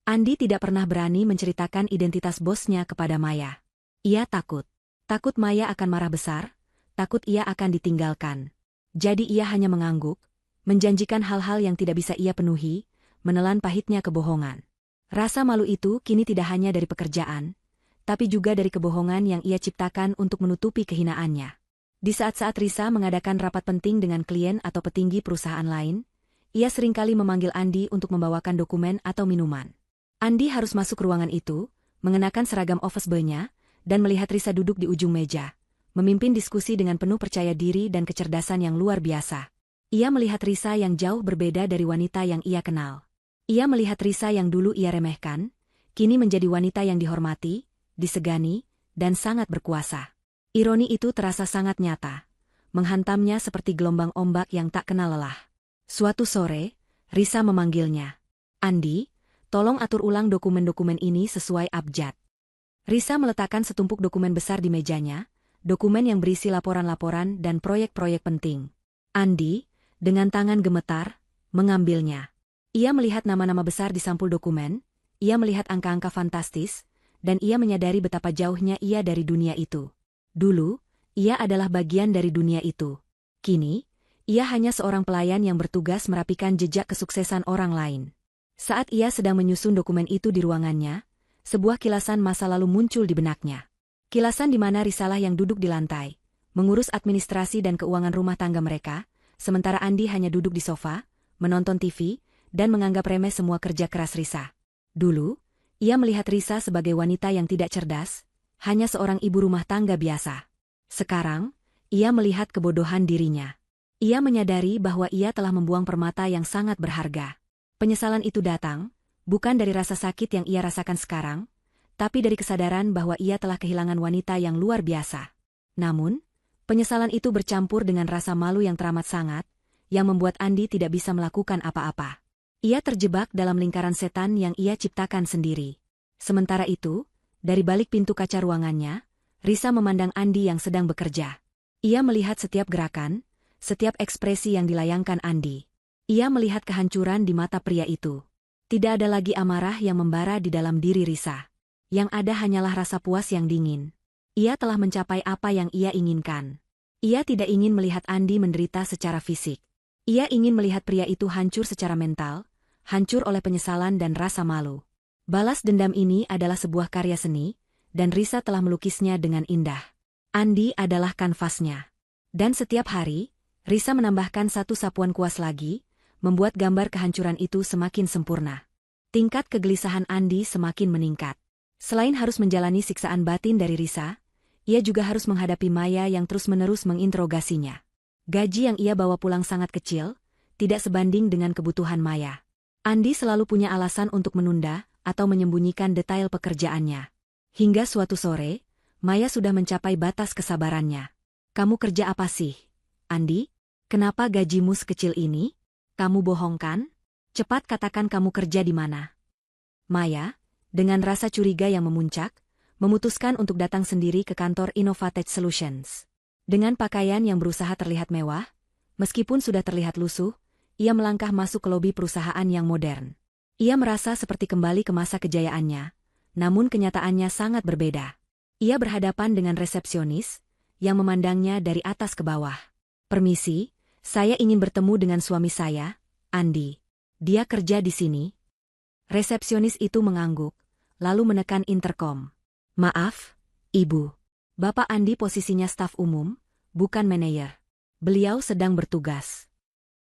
Andi tidak pernah berani menceritakan identitas bosnya kepada Maya. Ia takut. Takut Maya akan marah besar, takut ia akan ditinggalkan. Jadi ia hanya mengangguk, menjanjikan hal-hal yang tidak bisa ia penuhi, menelan pahitnya kebohongan. Rasa malu itu kini tidak hanya dari pekerjaan, tapi juga dari kebohongan yang ia ciptakan untuk menutupi kehinaannya. Di saat-saat Risa mengadakan rapat penting dengan klien atau petinggi perusahaan lain, ia seringkali memanggil Andi untuk membawakan dokumen atau minuman. Andi harus masuk ke ruangan itu, mengenakan seragam office boy-nya, dan melihat Risa duduk di ujung meja, memimpin diskusi dengan penuh percaya diri dan kecerdasan yang luar biasa. Ia melihat Risa yang jauh berbeda dari wanita yang ia kenal. Ia melihat Risa yang dulu ia remehkan, kini menjadi wanita yang dihormati, disegani, dan sangat berkuasa. Ironi itu terasa sangat nyata, menghantamnya seperti gelombang ombak yang tak kenal lelah. Suatu sore, Risa memanggilnya. Andi, tolong atur ulang dokumen-dokumen ini sesuai abjad. Risa meletakkan setumpuk dokumen besar di mejanya, dokumen yang berisi laporan-laporan dan proyek-proyek penting. Andi, dengan tangan gemetar, mengambilnya. Ia melihat nama-nama besar di sampul dokumen, ia melihat angka-angka fantastis, dan ia menyadari betapa jauhnya ia dari dunia itu. Dulu, ia adalah bagian dari dunia itu. Kini, ia hanya seorang pelayan yang bertugas merapikan jejak kesuksesan orang lain. Saat ia sedang menyusun dokumen itu di ruangannya, sebuah kilasan masa lalu muncul di benaknya. Kilasan di mana Risalah yang duduk di lantai, mengurus administrasi dan keuangan rumah tangga mereka, sementara Andi hanya duduk di sofa, menonton TV, dan menganggap remeh semua kerja keras Risa. Dulu, ia melihat Risa sebagai wanita yang tidak cerdas, hanya seorang ibu rumah tangga biasa. Sekarang, ia melihat kebodohan dirinya. Ia menyadari bahwa ia telah membuang permata yang sangat berharga. Penyesalan itu datang, bukan dari rasa sakit yang ia rasakan sekarang, tapi dari kesadaran bahwa ia telah kehilangan wanita yang luar biasa. Namun, penyesalan itu bercampur dengan rasa malu yang teramat sangat, yang membuat Andi tidak bisa melakukan apa-apa. Ia terjebak dalam lingkaran setan yang ia ciptakan sendiri. Sementara itu, dari balik pintu kaca ruangannya, Risa memandang Andi yang sedang bekerja. Ia melihat setiap gerakan, setiap ekspresi yang dilayangkan Andi. Ia melihat kehancuran di mata pria itu. Tidak ada lagi amarah yang membara di dalam diri Risa. Yang ada hanyalah rasa puas yang dingin. Ia telah mencapai apa yang ia inginkan. Ia tidak ingin melihat Andi menderita secara fisik. Ia ingin melihat pria itu hancur secara mental, hancur oleh penyesalan dan rasa malu. Balas dendam ini adalah sebuah karya seni, dan Risa telah melukisnya dengan indah. Andi adalah kanvasnya. Dan setiap hari, Risa menambahkan satu sapuan kuas lagi, membuat gambar kehancuran itu semakin sempurna. Tingkat kegelisahan Andi semakin meningkat. Selain harus menjalani siksaan batin dari Risa, ia juga harus menghadapi Maya yang terus-menerus menginterogasinya. Gaji yang ia bawa pulang sangat kecil, tidak sebanding dengan kebutuhan Maya. Andi selalu punya alasan untuk menunda atau menyembunyikan detail pekerjaannya. Hingga suatu sore, Maya sudah mencapai batas kesabarannya. "Kamu kerja apa sih, Andi? Kenapa gajimu sekecil ini? Kamu bohong kan? Cepat katakan kamu kerja di mana." Maya, dengan rasa curiga yang memuncak, memutuskan untuk datang sendiri ke kantor Innovatech Solutions. Dengan pakaian yang berusaha terlihat mewah, meskipun sudah terlihat lusuh, ia melangkah masuk ke lobi perusahaan yang modern. Ia merasa seperti kembali ke masa kejayaannya, namun kenyataannya sangat berbeda. Ia berhadapan dengan resepsionis, yang memandangnya dari atas ke bawah. "Permisi, saya ingin bertemu dengan suami saya, Andi. Dia kerja di sini." Resepsionis itu mengangguk, lalu menekan interkom. "Maaf, Ibu. Bapak Andi posisinya staf umum, bukan manajer. Beliau sedang bertugas."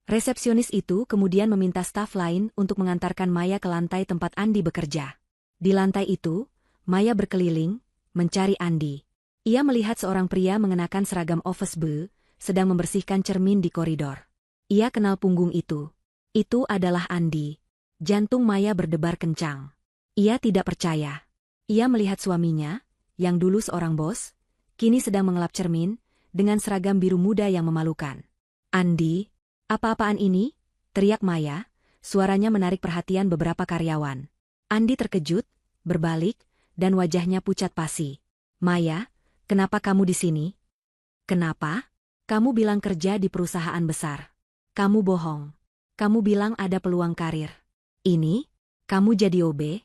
Resepsionis itu kemudian meminta staf lain untuk mengantarkan Maya ke lantai tempat Andi bekerja. Di lantai itu, Maya berkeliling, mencari Andi. Ia melihat seorang pria mengenakan seragam office boy, sedang membersihkan cermin di koridor. Ia kenal punggung itu. Itu adalah Andi. Jantung Maya berdebar kencang. Ia tidak percaya. Ia melihat suaminya, yang dulu seorang bos, kini sedang mengelap cermin, dengan seragam biru muda yang memalukan. "Andi, apa-apaan ini?" teriak Maya, suaranya menarik perhatian beberapa karyawan. Andi terkejut, berbalik, dan wajahnya pucat pasi. "Maya, kenapa kamu di sini?" "Kenapa? Kamu bilang kerja di perusahaan besar. Kamu bohong. Kamu bilang ada peluang karir. Ini, kamu jadi OB?"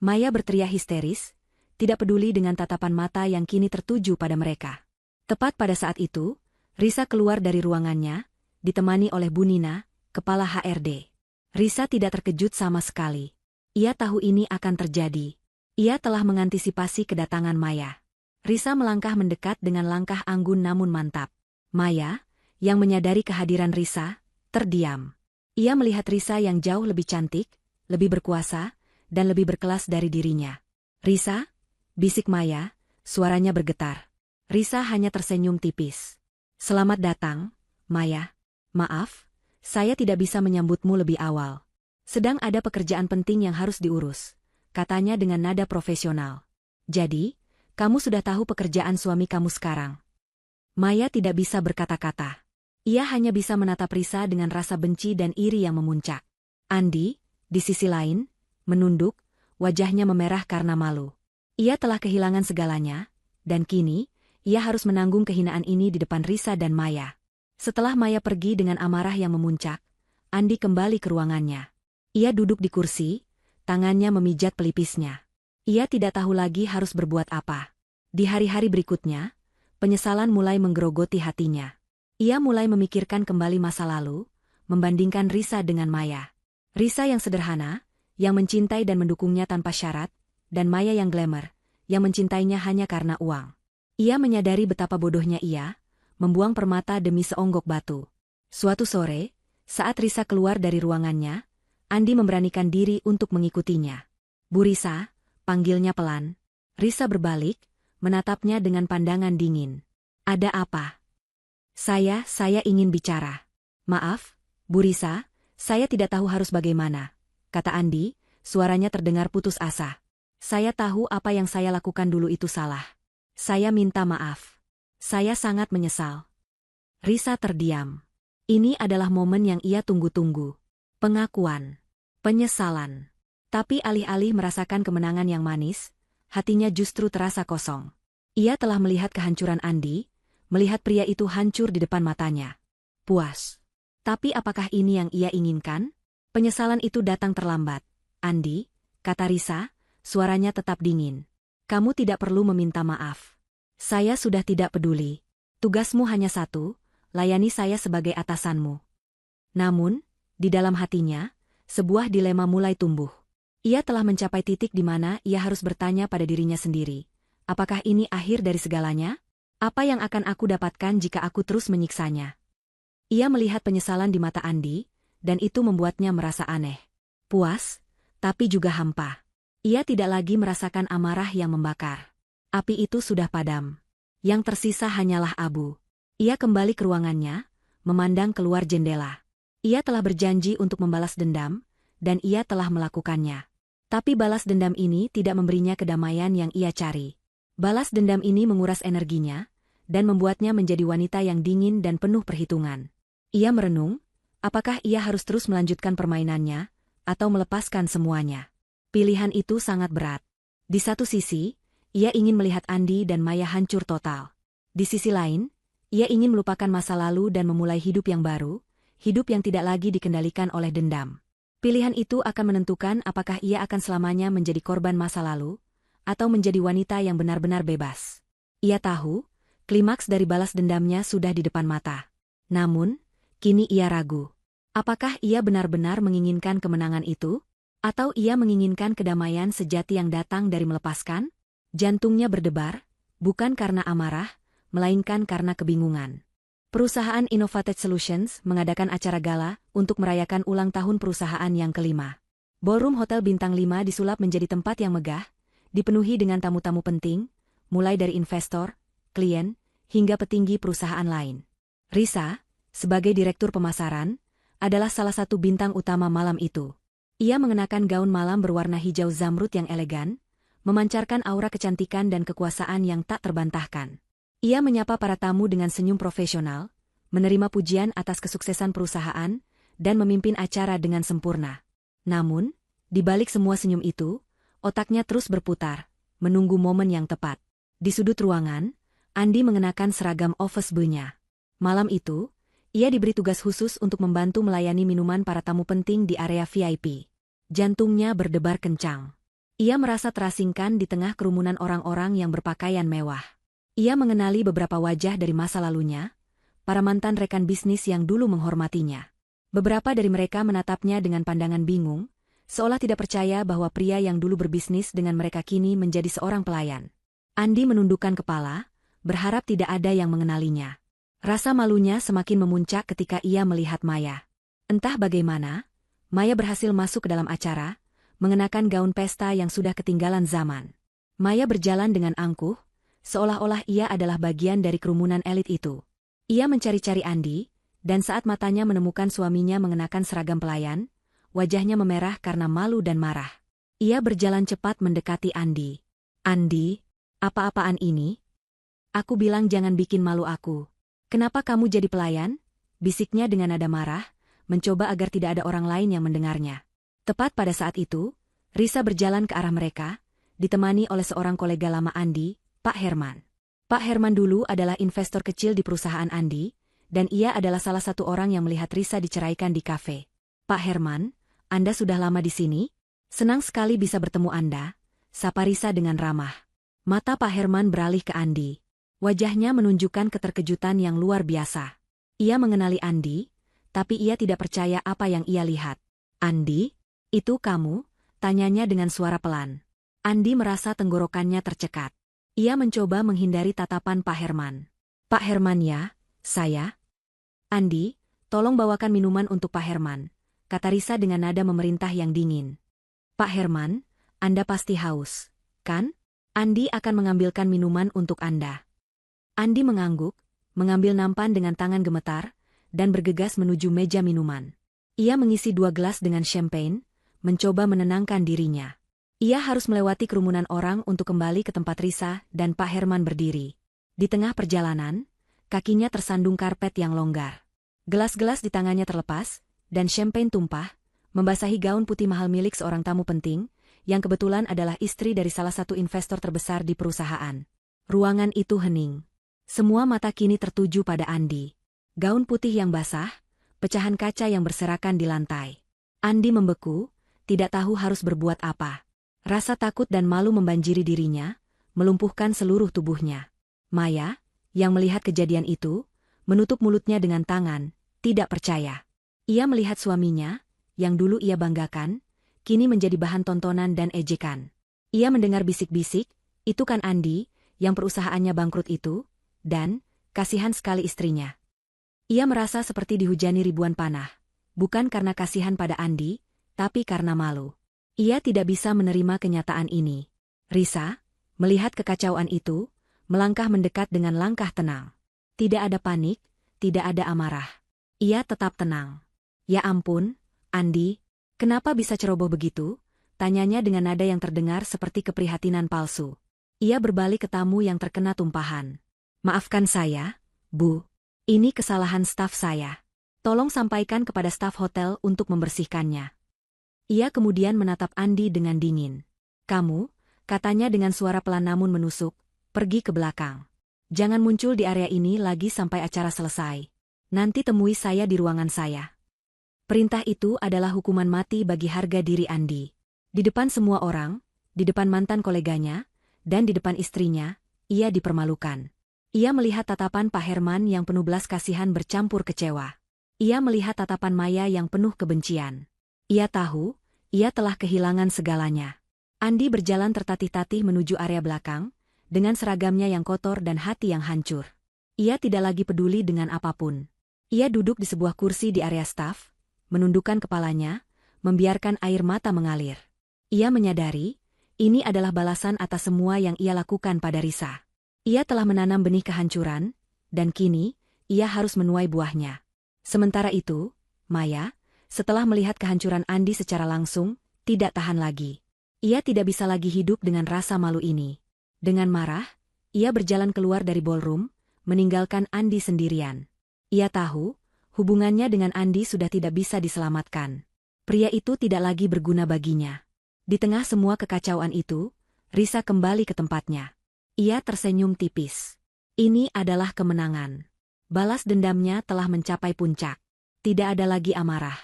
Maya berteriak histeris, tidak peduli dengan tatapan mata yang kini tertuju pada mereka. Tepat pada saat itu, Risa keluar dari ruangannya, ditemani oleh Bu Nina, kepala HRD. Risa tidak terkejut sama sekali. Ia tahu ini akan terjadi. Ia telah mengantisipasi kedatangan Maya. Risa melangkah mendekat dengan langkah anggun namun mantap. Maya, yang menyadari kehadiran Risa, terdiam. Ia melihat Risa yang jauh lebih cantik, lebih berkuasa, dan lebih berkelas dari dirinya. "Risa?" bisik Maya, suaranya bergetar. Risa hanya tersenyum tipis. "Selamat datang, Maya. Maaf, saya tidak bisa menyambutmu lebih awal. Sedang ada pekerjaan penting yang harus diurus," katanya dengan nada profesional. "Jadi, kamu sudah tahu pekerjaan suami kamu sekarang?" Maya tidak bisa berkata-kata. Ia hanya bisa menatap Risa dengan rasa benci dan iri yang memuncak. Andi, di sisi lain, menunduk, wajahnya memerah karena malu. Ia telah kehilangan segalanya, dan kini, ia harus menanggung kehinaan ini di depan Risa dan Maya. Setelah Maya pergi dengan amarah yang memuncak, Andi kembali ke ruangannya. Ia duduk di kursi, tangannya memijat pelipisnya. Ia tidak tahu lagi harus berbuat apa. Di hari-hari berikutnya, penyesalan mulai menggerogoti hatinya. Ia mulai memikirkan kembali masa lalu, membandingkan Risa dengan Maya. Risa yang sederhana, yang mencintai dan mendukungnya tanpa syarat, dan Maya yang glamour, yang mencintainya hanya karena uang. Ia menyadari betapa bodohnya ia, membuang permata demi seonggok batu. Suatu sore, saat Risa keluar dari ruangannya, Andi memberanikan diri untuk mengikutinya. "Bu Risa," panggilnya pelan. Risa berbalik, menatapnya dengan pandangan dingin. "Ada apa?" Saya ingin bicara." "Maaf, Bu Risa, saya tidak tahu harus bagaimana," kata Andi, suaranya terdengar putus asa. "Saya tahu apa yang saya lakukan dulu itu salah. Saya minta maaf. Saya sangat menyesal." Risa terdiam. Ini adalah momen yang ia tunggu-tunggu. Pengakuan. Penyesalan. Tapi alih-alih merasakan kemenangan yang manis, hatinya justru terasa kosong. Ia telah melihat kehancuran Andi, melihat pria itu hancur di depan matanya. Puas. Tapi apakah ini yang ia inginkan? Penyesalan itu datang terlambat. "Andi," kata Risa, suaranya tetap dingin. "Kamu tidak perlu meminta maaf. Saya sudah tidak peduli. Tugasmu hanya satu, layani saya sebagai atasanmu." Namun, di dalam hatinya, sebuah dilema mulai tumbuh. Ia telah mencapai titik di mana ia harus bertanya pada dirinya sendiri. Apakah ini akhir dari segalanya? Apa yang akan aku dapatkan jika aku terus menyiksanya? Ia melihat penyesalan di mata Andi, dan itu membuatnya merasa aneh. Puas, tapi juga hampa. Ia tidak lagi merasakan amarah yang membakar. Api itu sudah padam. Yang tersisa hanyalah abu. Ia kembali ke ruangannya, memandang keluar jendela. Ia telah berjanji untuk membalas dendam, dan ia telah melakukannya. Tapi balas dendam ini tidak memberinya kedamaian yang ia cari. Balas dendam ini menguras energinya, dan membuatnya menjadi wanita yang dingin dan penuh perhitungan. Ia merenung, apakah ia harus terus melanjutkan permainannya, atau melepaskan semuanya. Pilihan itu sangat berat. Di satu sisi, ia ingin melihat Andi dan Maya hancur total. Di sisi lain, ia ingin melupakan masa lalu dan memulai hidup yang baru, hidup yang tidak lagi dikendalikan oleh dendam. Pilihan itu akan menentukan apakah ia akan selamanya menjadi korban masa lalu, atau menjadi wanita yang benar-benar bebas. Ia tahu, klimaks dari balas dendamnya sudah di depan mata. Namun, kini ia ragu. Apakah ia benar-benar menginginkan kemenangan itu? Atau ia menginginkan kedamaian sejati yang datang dari melepaskan? Jantungnya berdebar, bukan karena amarah, melainkan karena kebingungan. Perusahaan Innovated Solutions mengadakan acara gala untuk merayakan ulang tahun perusahaan yang kelima. Ballroom Hotel Bintang 5 disulap menjadi tempat yang megah, dipenuhi dengan tamu-tamu penting, mulai dari investor, klien, hingga petinggi perusahaan lain. Risa, sebagai direktur pemasaran, adalah salah satu bintang utama malam itu. Ia mengenakan gaun malam berwarna hijau zamrud yang elegan, memancarkan aura kecantikan dan kekuasaan yang tak terbantahkan. Ia menyapa para tamu dengan senyum profesional, menerima pujian atas kesuksesan perusahaan, dan memimpin acara dengan sempurna. Namun, di balik semua senyum itu, otaknya terus berputar, menunggu momen yang tepat. Di sudut ruangan, Andi mengenakan seragam office boy-nya. Malam itu, ia diberi tugas khusus untuk membantu melayani minuman para tamu penting di area VIP. Jantungnya berdebar kencang. Ia merasa terasingkan di tengah kerumunan orang-orang yang berpakaian mewah. Ia mengenali beberapa wajah dari masa lalunya, para mantan rekan bisnis yang dulu menghormatinya. Beberapa dari mereka menatapnya dengan pandangan bingung, seolah tidak percaya bahwa pria yang dulu berbisnis dengan mereka kini menjadi seorang pelayan. Andi menundukkan kepala, berharap tidak ada yang mengenalinya. Rasa malunya semakin memuncak ketika ia melihat Maya. Entah bagaimana, Maya berhasil masuk ke dalam acara, mengenakan gaun pesta yang sudah ketinggalan zaman. Maya berjalan dengan angkuh, seolah-olah ia adalah bagian dari kerumunan elit itu. Ia mencari-cari Andi, dan saat matanya menemukan suaminya mengenakan seragam pelayan, wajahnya memerah karena malu dan marah. Ia berjalan cepat mendekati Andi. "Andi, apa-apaan ini? Aku bilang jangan bikin malu aku. Kenapa kamu jadi pelayan?" bisiknya dengan nada marah, mencoba agar tidak ada orang lain yang mendengarnya. Tepat pada saat itu, Risa berjalan ke arah mereka, ditemani oleh seorang kolega lama Andi, Pak Herman. Pak Herman dulu adalah investor kecil di perusahaan Andi, dan ia adalah salah satu orang yang melihat Risa diceraikan di kafe. "Pak Herman, Anda sudah lama di sini? Senang sekali bisa bertemu Anda," sapa Risa dengan ramah. Mata Pak Herman beralih ke Andi. Wajahnya menunjukkan keterkejutan yang luar biasa. Ia mengenali Andi, tapi ia tidak percaya apa yang ia lihat. "Andi, itu kamu?" tanyanya dengan suara pelan. Andi merasa tenggorokannya tercekat. Ia mencoba menghindari tatapan Pak Herman. "Pak Herman ya, saya?" "Andi, tolong bawakan minuman untuk Pak Herman," kata Risa dengan nada memerintah yang dingin. "Pak Herman, Anda pasti haus, kan? Andi akan mengambilkan minuman untuk Anda." Andi mengangguk, mengambil nampan dengan tangan gemetar, dan bergegas menuju meja minuman. Ia mengisi 2 gelas dengan champagne, mencoba menenangkan dirinya. Ia harus melewati kerumunan orang untuk kembali ke tempat Risa dan Pak Herman berdiri. Di tengah perjalanan, kakinya tersandung karpet yang longgar. Gelas-gelas di tangannya terlepas, dan champagne tumpah, membasahi gaun putih mahal milik seorang tamu penting, yang kebetulan adalah istri dari salah satu investor terbesar di perusahaan. Ruangan itu hening. Semua mata kini tertuju pada Andi. Gaun putih yang basah, pecahan kaca yang berserakan di lantai. Andi membeku, tidak tahu harus berbuat apa. Rasa takut dan malu membanjiri dirinya, melumpuhkan seluruh tubuhnya. Maya, yang melihat kejadian itu, menutup mulutnya dengan tangan, tidak percaya. Ia melihat suaminya, yang dulu ia banggakan, kini menjadi bahan tontonan dan ejekan. Ia mendengar bisik-bisik, "Itu kan Andi, yang perusahaannya bangkrut itu, dan kasihan sekali istrinya. Ia merasa seperti dihujani ribuan panah, bukan karena kasihan pada Andi, tapi karena malu. Ia tidak bisa menerima kenyataan ini. Risa, melihat kekacauan itu, melangkah mendekat dengan langkah tenang. Tidak ada panik, tidak ada amarah. Ia tetap tenang. Ya ampun, Andi, kenapa bisa ceroboh begitu? Tanyanya dengan nada yang terdengar seperti keprihatinan palsu. Ia berbalik ke tamu yang terkena tumpahan. Maafkan saya, Bu. Ini kesalahan staf saya. Tolong sampaikan kepada staf hotel untuk membersihkannya. Ia kemudian menatap Andi dengan dingin. Kamu, katanya dengan suara pelan namun menusuk, pergi ke belakang. Jangan muncul di area ini lagi sampai acara selesai. Nanti temui saya di ruangan saya. Perintah itu adalah hukuman mati bagi harga diri Andi. Di depan semua orang, di depan mantan koleganya, dan di depan istrinya, ia dipermalukan. Ia melihat tatapan Pak Herman yang penuh belas kasihan bercampur kecewa. Ia melihat tatapan Maya yang penuh kebencian. Ia tahu, ia telah kehilangan segalanya. Andi berjalan tertatih-tatih menuju area belakang, dengan seragamnya yang kotor dan hati yang hancur. Ia tidak lagi peduli dengan apapun. Ia duduk di sebuah kursi di area staf, menundukkan kepalanya, membiarkan air mata mengalir. Ia menyadari, ini adalah balasan atas semua yang ia lakukan pada Risa. Ia telah menanam benih kehancuran, dan kini, ia harus menuai buahnya. Sementara itu, Maya, setelah melihat kehancuran Andi secara langsung, tidak tahan lagi. Ia tidak bisa lagi hidup dengan rasa malu ini. Dengan marah, ia berjalan keluar dari ballroom, meninggalkan Andi sendirian. Ia tahu, hubungannya dengan Andi sudah tidak bisa diselamatkan. Pria itu tidak lagi berguna baginya. Di tengah semua kekacauan itu, Risa kembali ke tempatnya. Ia tersenyum tipis. Ini adalah kemenangan. Balas dendamnya telah mencapai puncak. Tidak ada lagi amarah.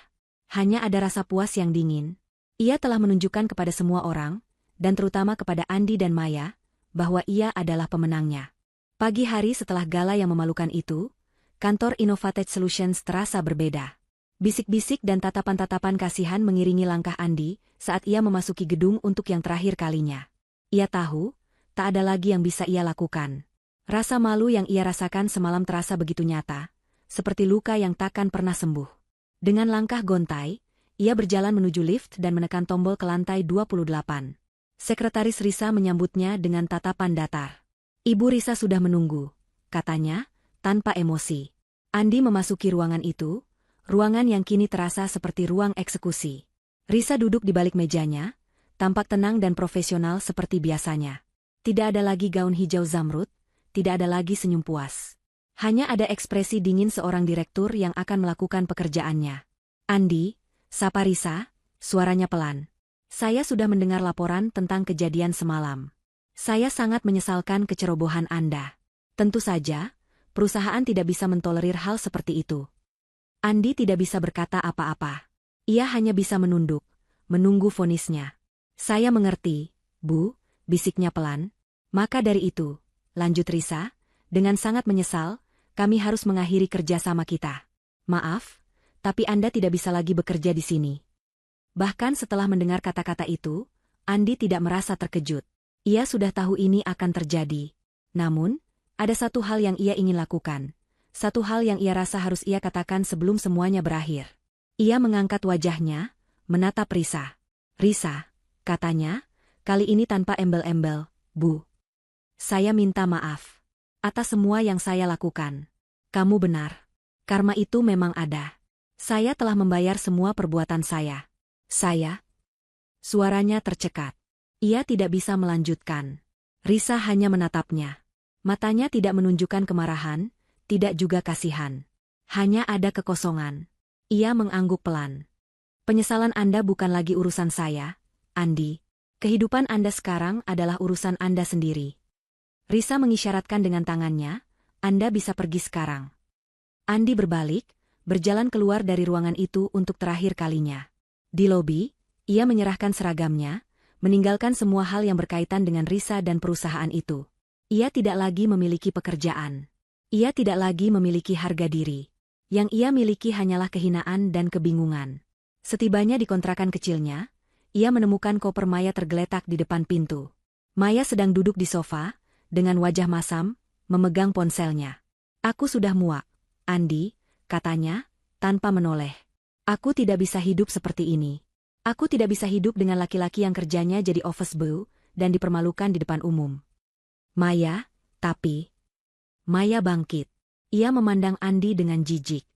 Hanya ada rasa puas yang dingin. Ia telah menunjukkan kepada semua orang, dan terutama kepada Andi dan Maya, bahwa ia adalah pemenangnya. Pagi hari setelah gala yang memalukan itu, kantor Innovated Solutions terasa berbeda. Bisik-bisik dan tatapan-tatapan kasihan mengiringi langkah Andi saat ia memasuki gedung untuk yang terakhir kalinya. Ia tahu, tak ada lagi yang bisa ia lakukan. Rasa malu yang ia rasakan semalam terasa begitu nyata, seperti luka yang takkan pernah sembuh. Dengan langkah gontai, ia berjalan menuju lift dan menekan tombol ke lantai 28. Sekretaris Risa menyambutnya dengan tatapan datar. Ibu Risa sudah menunggu, katanya, tanpa emosi. Andi memasuki ruangan itu, ruangan yang kini terasa seperti ruang eksekusi. Risa duduk di balik mejanya, tampak tenang dan profesional seperti biasanya. Tidak ada lagi gaun hijau zamrud, tidak ada lagi senyum puas. Hanya ada ekspresi dingin seorang direktur yang akan melakukan pekerjaannya. Andi, sapa Risa, suaranya pelan. Saya sudah mendengar laporan tentang kejadian semalam. Saya sangat menyesalkan kecerobohan Anda. Tentu saja, perusahaan tidak bisa mentolerir hal seperti itu. Andi tidak bisa berkata apa-apa. Ia hanya bisa menunduk, menunggu vonisnya. Saya mengerti, Bu, bisiknya pelan. Maka dari itu, lanjut Risa, dengan sangat menyesal, kami harus mengakhiri kerjasama kita. Maaf, tapi Anda tidak bisa lagi bekerja di sini. Bahkan setelah mendengar kata-kata itu, Andi tidak merasa terkejut. Ia sudah tahu ini akan terjadi. Namun, ada satu hal yang ia ingin lakukan. Satu hal yang ia rasa harus ia katakan sebelum semuanya berakhir. Ia mengangkat wajahnya, menatap Risa. Risa, katanya, kali ini tanpa embel-embel, Bu. Saya minta maaf atas semua yang saya lakukan. Kamu benar. Karma itu memang ada. Saya telah membayar semua perbuatan saya. Saya? Suaranya tercekat. Ia tidak bisa melanjutkan. Risa hanya menatapnya. Matanya tidak menunjukkan kemarahan, tidak juga kasihan. Hanya ada kekosongan. Ia mengangguk pelan. Penyesalan Anda bukan lagi urusan saya, Andi. Kehidupan Anda sekarang adalah urusan Anda sendiri. Risa mengisyaratkan dengan tangannya, Anda bisa pergi sekarang. Andi berbalik, berjalan keluar dari ruangan itu untuk terakhir kalinya. Di lobi, ia menyerahkan seragamnya, meninggalkan semua hal yang berkaitan dengan Risa dan perusahaan itu. Ia tidak lagi memiliki pekerjaan. Ia tidak lagi memiliki harga diri. Yang ia miliki hanyalah kehinaan dan kebingungan. Setibanya di kontrakan kecilnya, ia menemukan koper Maya tergeletak di depan pintu. Maya sedang duduk di sofa, dengan wajah masam, memegang ponselnya. Aku sudah muak, Andi, katanya, tanpa menoleh. Aku tidak bisa hidup seperti ini. Aku tidak bisa hidup dengan laki-laki yang kerjanya jadi office boy dan dipermalukan di depan umum. Maya, tapi... Maya bangkit. Ia memandang Andi dengan jijik.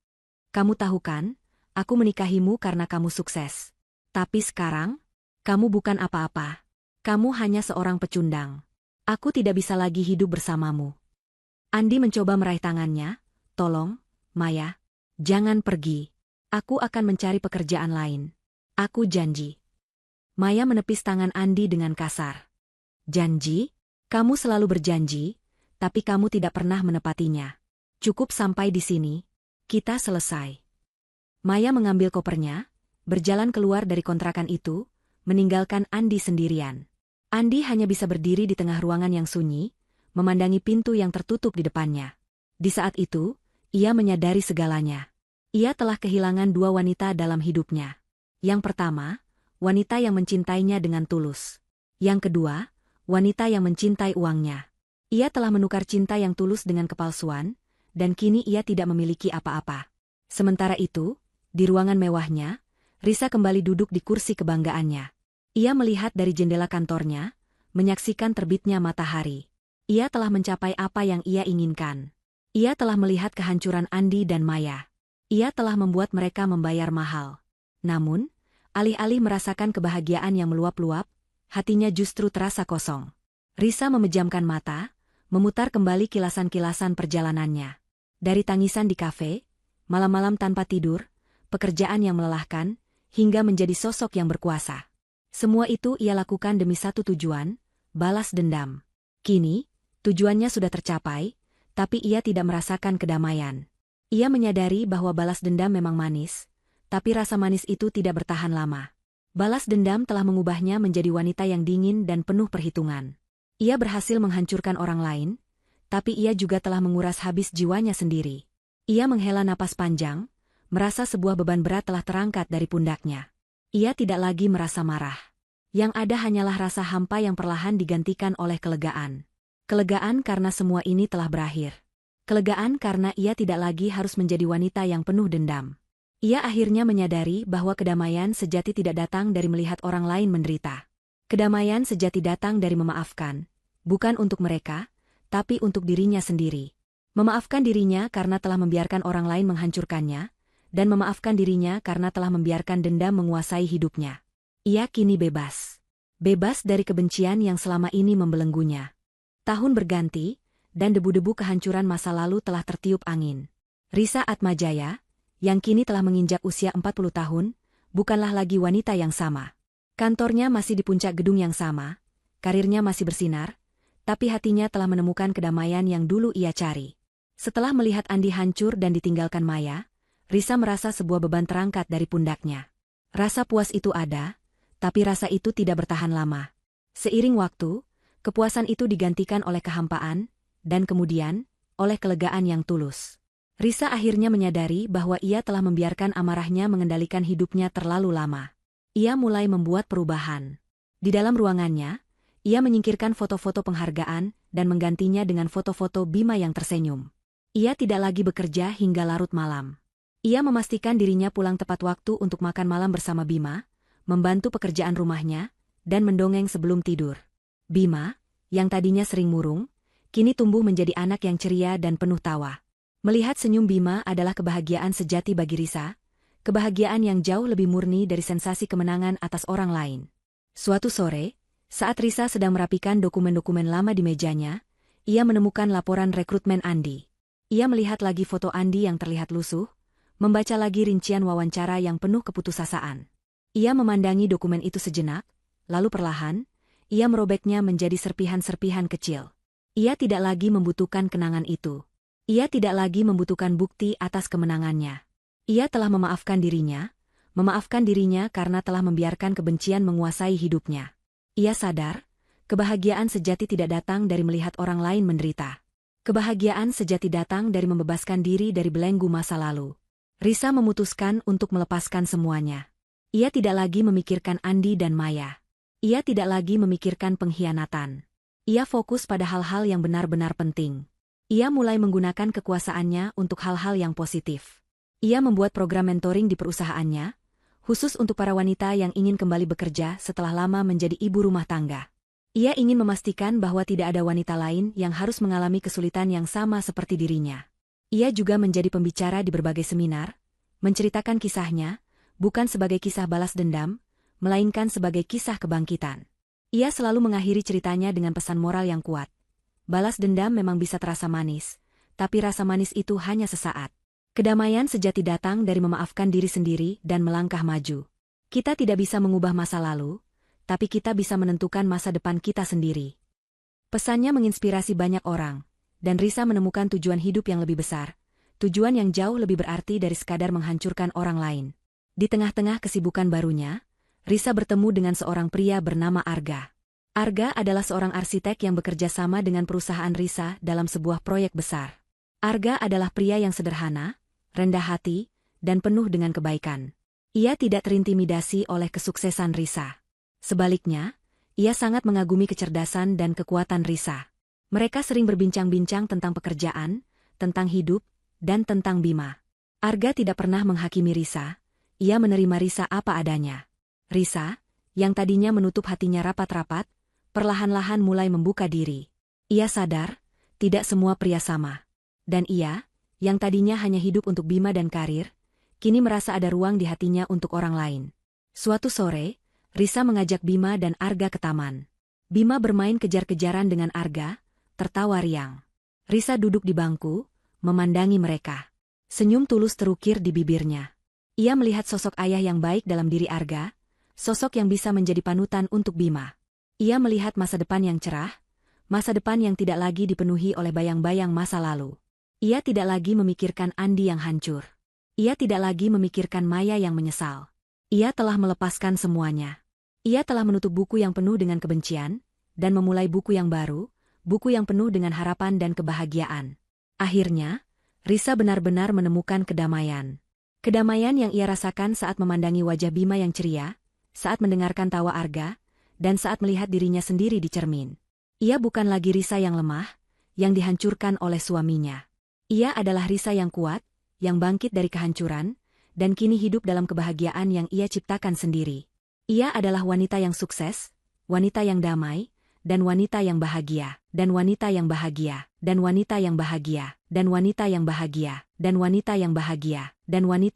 Kamu tahu kan, aku menikahimu karena kamu sukses. Tapi sekarang, kamu bukan apa-apa. Kamu hanya seorang pecundang. Aku tidak bisa lagi hidup bersamamu. Andi mencoba meraih tangannya. Tolong, Maya. Jangan pergi. Aku akan mencari pekerjaan lain. Aku janji. Maya menepis tangan Andi dengan kasar. Janji? Kamu selalu berjanji, tapi kamu tidak pernah menepatinya. Cukup sampai di sini. Kita selesai. Maya mengambil kopernya, berjalan keluar dari kontrakan itu, meninggalkan Andi sendirian. Andi hanya bisa berdiri di tengah ruangan yang sunyi, memandangi pintu yang tertutup di depannya. Di saat itu, ia menyadari segalanya. Ia telah kehilangan dua wanita dalam hidupnya. Yang pertama, wanita yang mencintainya dengan tulus. Yang kedua, wanita yang mencintai uangnya. Ia telah menukar cinta yang tulus dengan kepalsuan, dan kini ia tidak memiliki apa-apa. Sementara itu, di ruangan mewahnya, Risa kembali duduk di kursi kebanggaannya. Ia melihat dari jendela kantornya, menyaksikan terbitnya matahari. Ia telah mencapai apa yang ia inginkan. Ia telah melihat kehancuran Andi dan Maya. Ia telah membuat mereka membayar mahal. Namun, alih-alih merasakan kebahagiaan yang meluap-luap, hatinya justru terasa kosong. Risa memejamkan mata, memutar kembali kilasan-kilasan perjalanannya. Dari tangisan di kafe, malam-malam tanpa tidur, pekerjaan yang melelahkan, hingga menjadi sosok yang berkuasa. Semua itu ia lakukan demi satu tujuan, balas dendam. Kini, tujuannya sudah tercapai, tapi ia tidak merasakan kedamaian. Ia menyadari bahwa balas dendam memang manis, tapi rasa manis itu tidak bertahan lama. Balas dendam telah mengubahnya menjadi wanita yang dingin dan penuh perhitungan. Ia berhasil menghancurkan orang lain, tapi ia juga telah menguras habis jiwanya sendiri. Ia menghela napas panjang, merasa sebuah beban berat telah terangkat dari pundaknya. Ia tidak lagi merasa marah. Yang ada hanyalah rasa hampa yang perlahan digantikan oleh kelegaan. Kelegaan karena semua ini telah berakhir. Kelegaan karena ia tidak lagi harus menjadi wanita yang penuh dendam. Ia akhirnya menyadari bahwa kedamaian sejati tidak datang dari melihat orang lain menderita. Kedamaian sejati datang dari memaafkan, bukan untuk mereka, tapi untuk dirinya sendiri. Memaafkan dirinya karena telah membiarkan orang lain menghancurkannya, dan memaafkan dirinya karena telah membiarkan dendam menguasai hidupnya. Ia kini bebas. Bebas dari kebencian yang selama ini membelenggunya. Tahun berganti, dan debu-debu kehancuran masa lalu telah tertiup angin. Risa Atmajaya, yang kini telah menginjak usia 40 tahun, bukanlah lagi wanita yang sama. Kantornya masih di puncak gedung yang sama, karirnya masih bersinar, tapi hatinya telah menemukan kedamaian yang dulu ia cari. Setelah melihat Andi hancur dan ditinggalkan Maya, Risa merasa sebuah beban terangkat dari pundaknya. Rasa puas itu ada, tapi rasa itu tidak bertahan lama. Seiring waktu, kepuasan itu digantikan oleh kehampaan, dan kemudian, oleh kelegaan yang tulus. Risa akhirnya menyadari bahwa ia telah membiarkan amarahnya mengendalikan hidupnya terlalu lama. Ia mulai membuat perubahan. Di dalam ruangannya, ia menyingkirkan foto-foto penghargaan dan menggantinya dengan foto-foto Bima yang tersenyum. Ia tidak lagi bekerja hingga larut malam. Ia memastikan dirinya pulang tepat waktu untuk makan malam bersama Bima, membantu pekerjaan rumahnya, dan mendongeng sebelum tidur. Bima, yang tadinya sering murung, kini tumbuh menjadi anak yang ceria dan penuh tawa. Melihat senyum Bima adalah kebahagiaan sejati bagi Risa, kebahagiaan yang jauh lebih murni dari sensasi kemenangan atas orang lain. Suatu sore, saat Risa sedang merapikan dokumen-dokumen lama di mejanya, ia menemukan laporan rekrutmen Andi. Ia melihat lagi foto Andi yang terlihat lusuh, membaca lagi rincian wawancara yang penuh keputusasaan. Ia memandangi dokumen itu sejenak, lalu perlahan, ia merobeknya menjadi serpihan-serpihan kecil. Ia tidak lagi membutuhkan kenangan itu. Ia tidak lagi membutuhkan bukti atas kemenangannya. Ia telah memaafkan dirinya karena telah membiarkan kebencian menguasai hidupnya. Ia sadar, kebahagiaan sejati tidak datang dari melihat orang lain menderita. Kebahagiaan sejati datang dari membebaskan diri dari belenggu masa lalu. Risa memutuskan untuk melepaskan semuanya. Ia tidak lagi memikirkan Andi dan Maya. Ia tidak lagi memikirkan pengkhianatan. Ia fokus pada hal-hal yang benar-benar penting. Ia mulai menggunakan kekuasaannya untuk hal-hal yang positif. Ia membuat program mentoring di perusahaannya, khusus untuk para wanita yang ingin kembali bekerja setelah lama menjadi ibu rumah tangga. Ia ingin memastikan bahwa tidak ada wanita lain yang harus mengalami kesulitan yang sama seperti dirinya. Ia juga menjadi pembicara di berbagai seminar, menceritakan kisahnya, bukan sebagai kisah balas dendam, melainkan sebagai kisah kebangkitan. Ia selalu mengakhiri ceritanya dengan pesan moral yang kuat. Balas dendam memang bisa terasa manis, tapi rasa manis itu hanya sesaat. Kedamaian sejati datang dari memaafkan diri sendiri dan melangkah maju. Kita tidak bisa mengubah masa lalu, tapi kita bisa menentukan masa depan kita sendiri. Pesannya menginspirasi banyak orang, dan Risa menemukan tujuan hidup yang lebih besar, tujuan yang jauh lebih berarti dari sekadar menghancurkan orang lain. Di tengah-tengah kesibukan barunya, Risa bertemu dengan seorang pria bernama Arga. Arga adalah seorang arsitek yang bekerja sama dengan perusahaan Risa dalam sebuah proyek besar. Arga adalah pria yang sederhana, rendah hati, dan penuh dengan kebaikan. Ia tidak terintimidasi oleh kesuksesan Risa. Sebaliknya, ia sangat mengagumi kecerdasan dan kekuatan Risa. Mereka sering berbincang-bincang tentang pekerjaan, tentang hidup, dan tentang Bima. Arga tidak pernah menghakimi Risa, ia menerima Risa apa adanya. Risa, yang tadinya menutup hatinya rapat-rapat, perlahan-lahan mulai membuka diri. Ia sadar, tidak semua pria sama. Dan ia, yang tadinya hanya hidup untuk Bima dan karir, kini merasa ada ruang di hatinya untuk orang lain. Suatu sore, Risa mengajak Bima dan Arga ke taman. Bima bermain kejar-kejaran dengan Arga, tertawa riang. Risa duduk di bangku, memandangi mereka. Senyum tulus terukir di bibirnya. Ia melihat sosok ayah yang baik dalam diri Arga, sosok yang bisa menjadi panutan untuk Bima. Ia melihat masa depan yang cerah, masa depan yang tidak lagi dipenuhi oleh bayang-bayang masa lalu. Ia tidak lagi memikirkan Andi yang hancur. Ia tidak lagi memikirkan Maya yang menyesal. Ia telah melepaskan semuanya. Ia telah menutup buku yang penuh dengan kebencian, dan memulai buku yang baru, buku yang penuh dengan harapan dan kebahagiaan. Akhirnya, Risa benar-benar menemukan kedamaian. Kedamaian yang ia rasakan saat memandangi wajah Bima yang ceria, saat mendengarkan tawa Arga, dan saat melihat dirinya sendiri di cermin. Ia bukan lagi Risa yang lemah, yang dihancurkan oleh suaminya. Ia adalah Risa yang kuat, yang bangkit dari kehancuran, dan kini hidup dalam kebahagiaan yang ia ciptakan sendiri. Ia adalah wanita yang sukses, wanita yang damai, dan wanita yang bahagia, dan wanita yang bahagia, dan wanita yang bahagia, dan wanita yang bahagia, dan wanita yang bahagia, dan wanita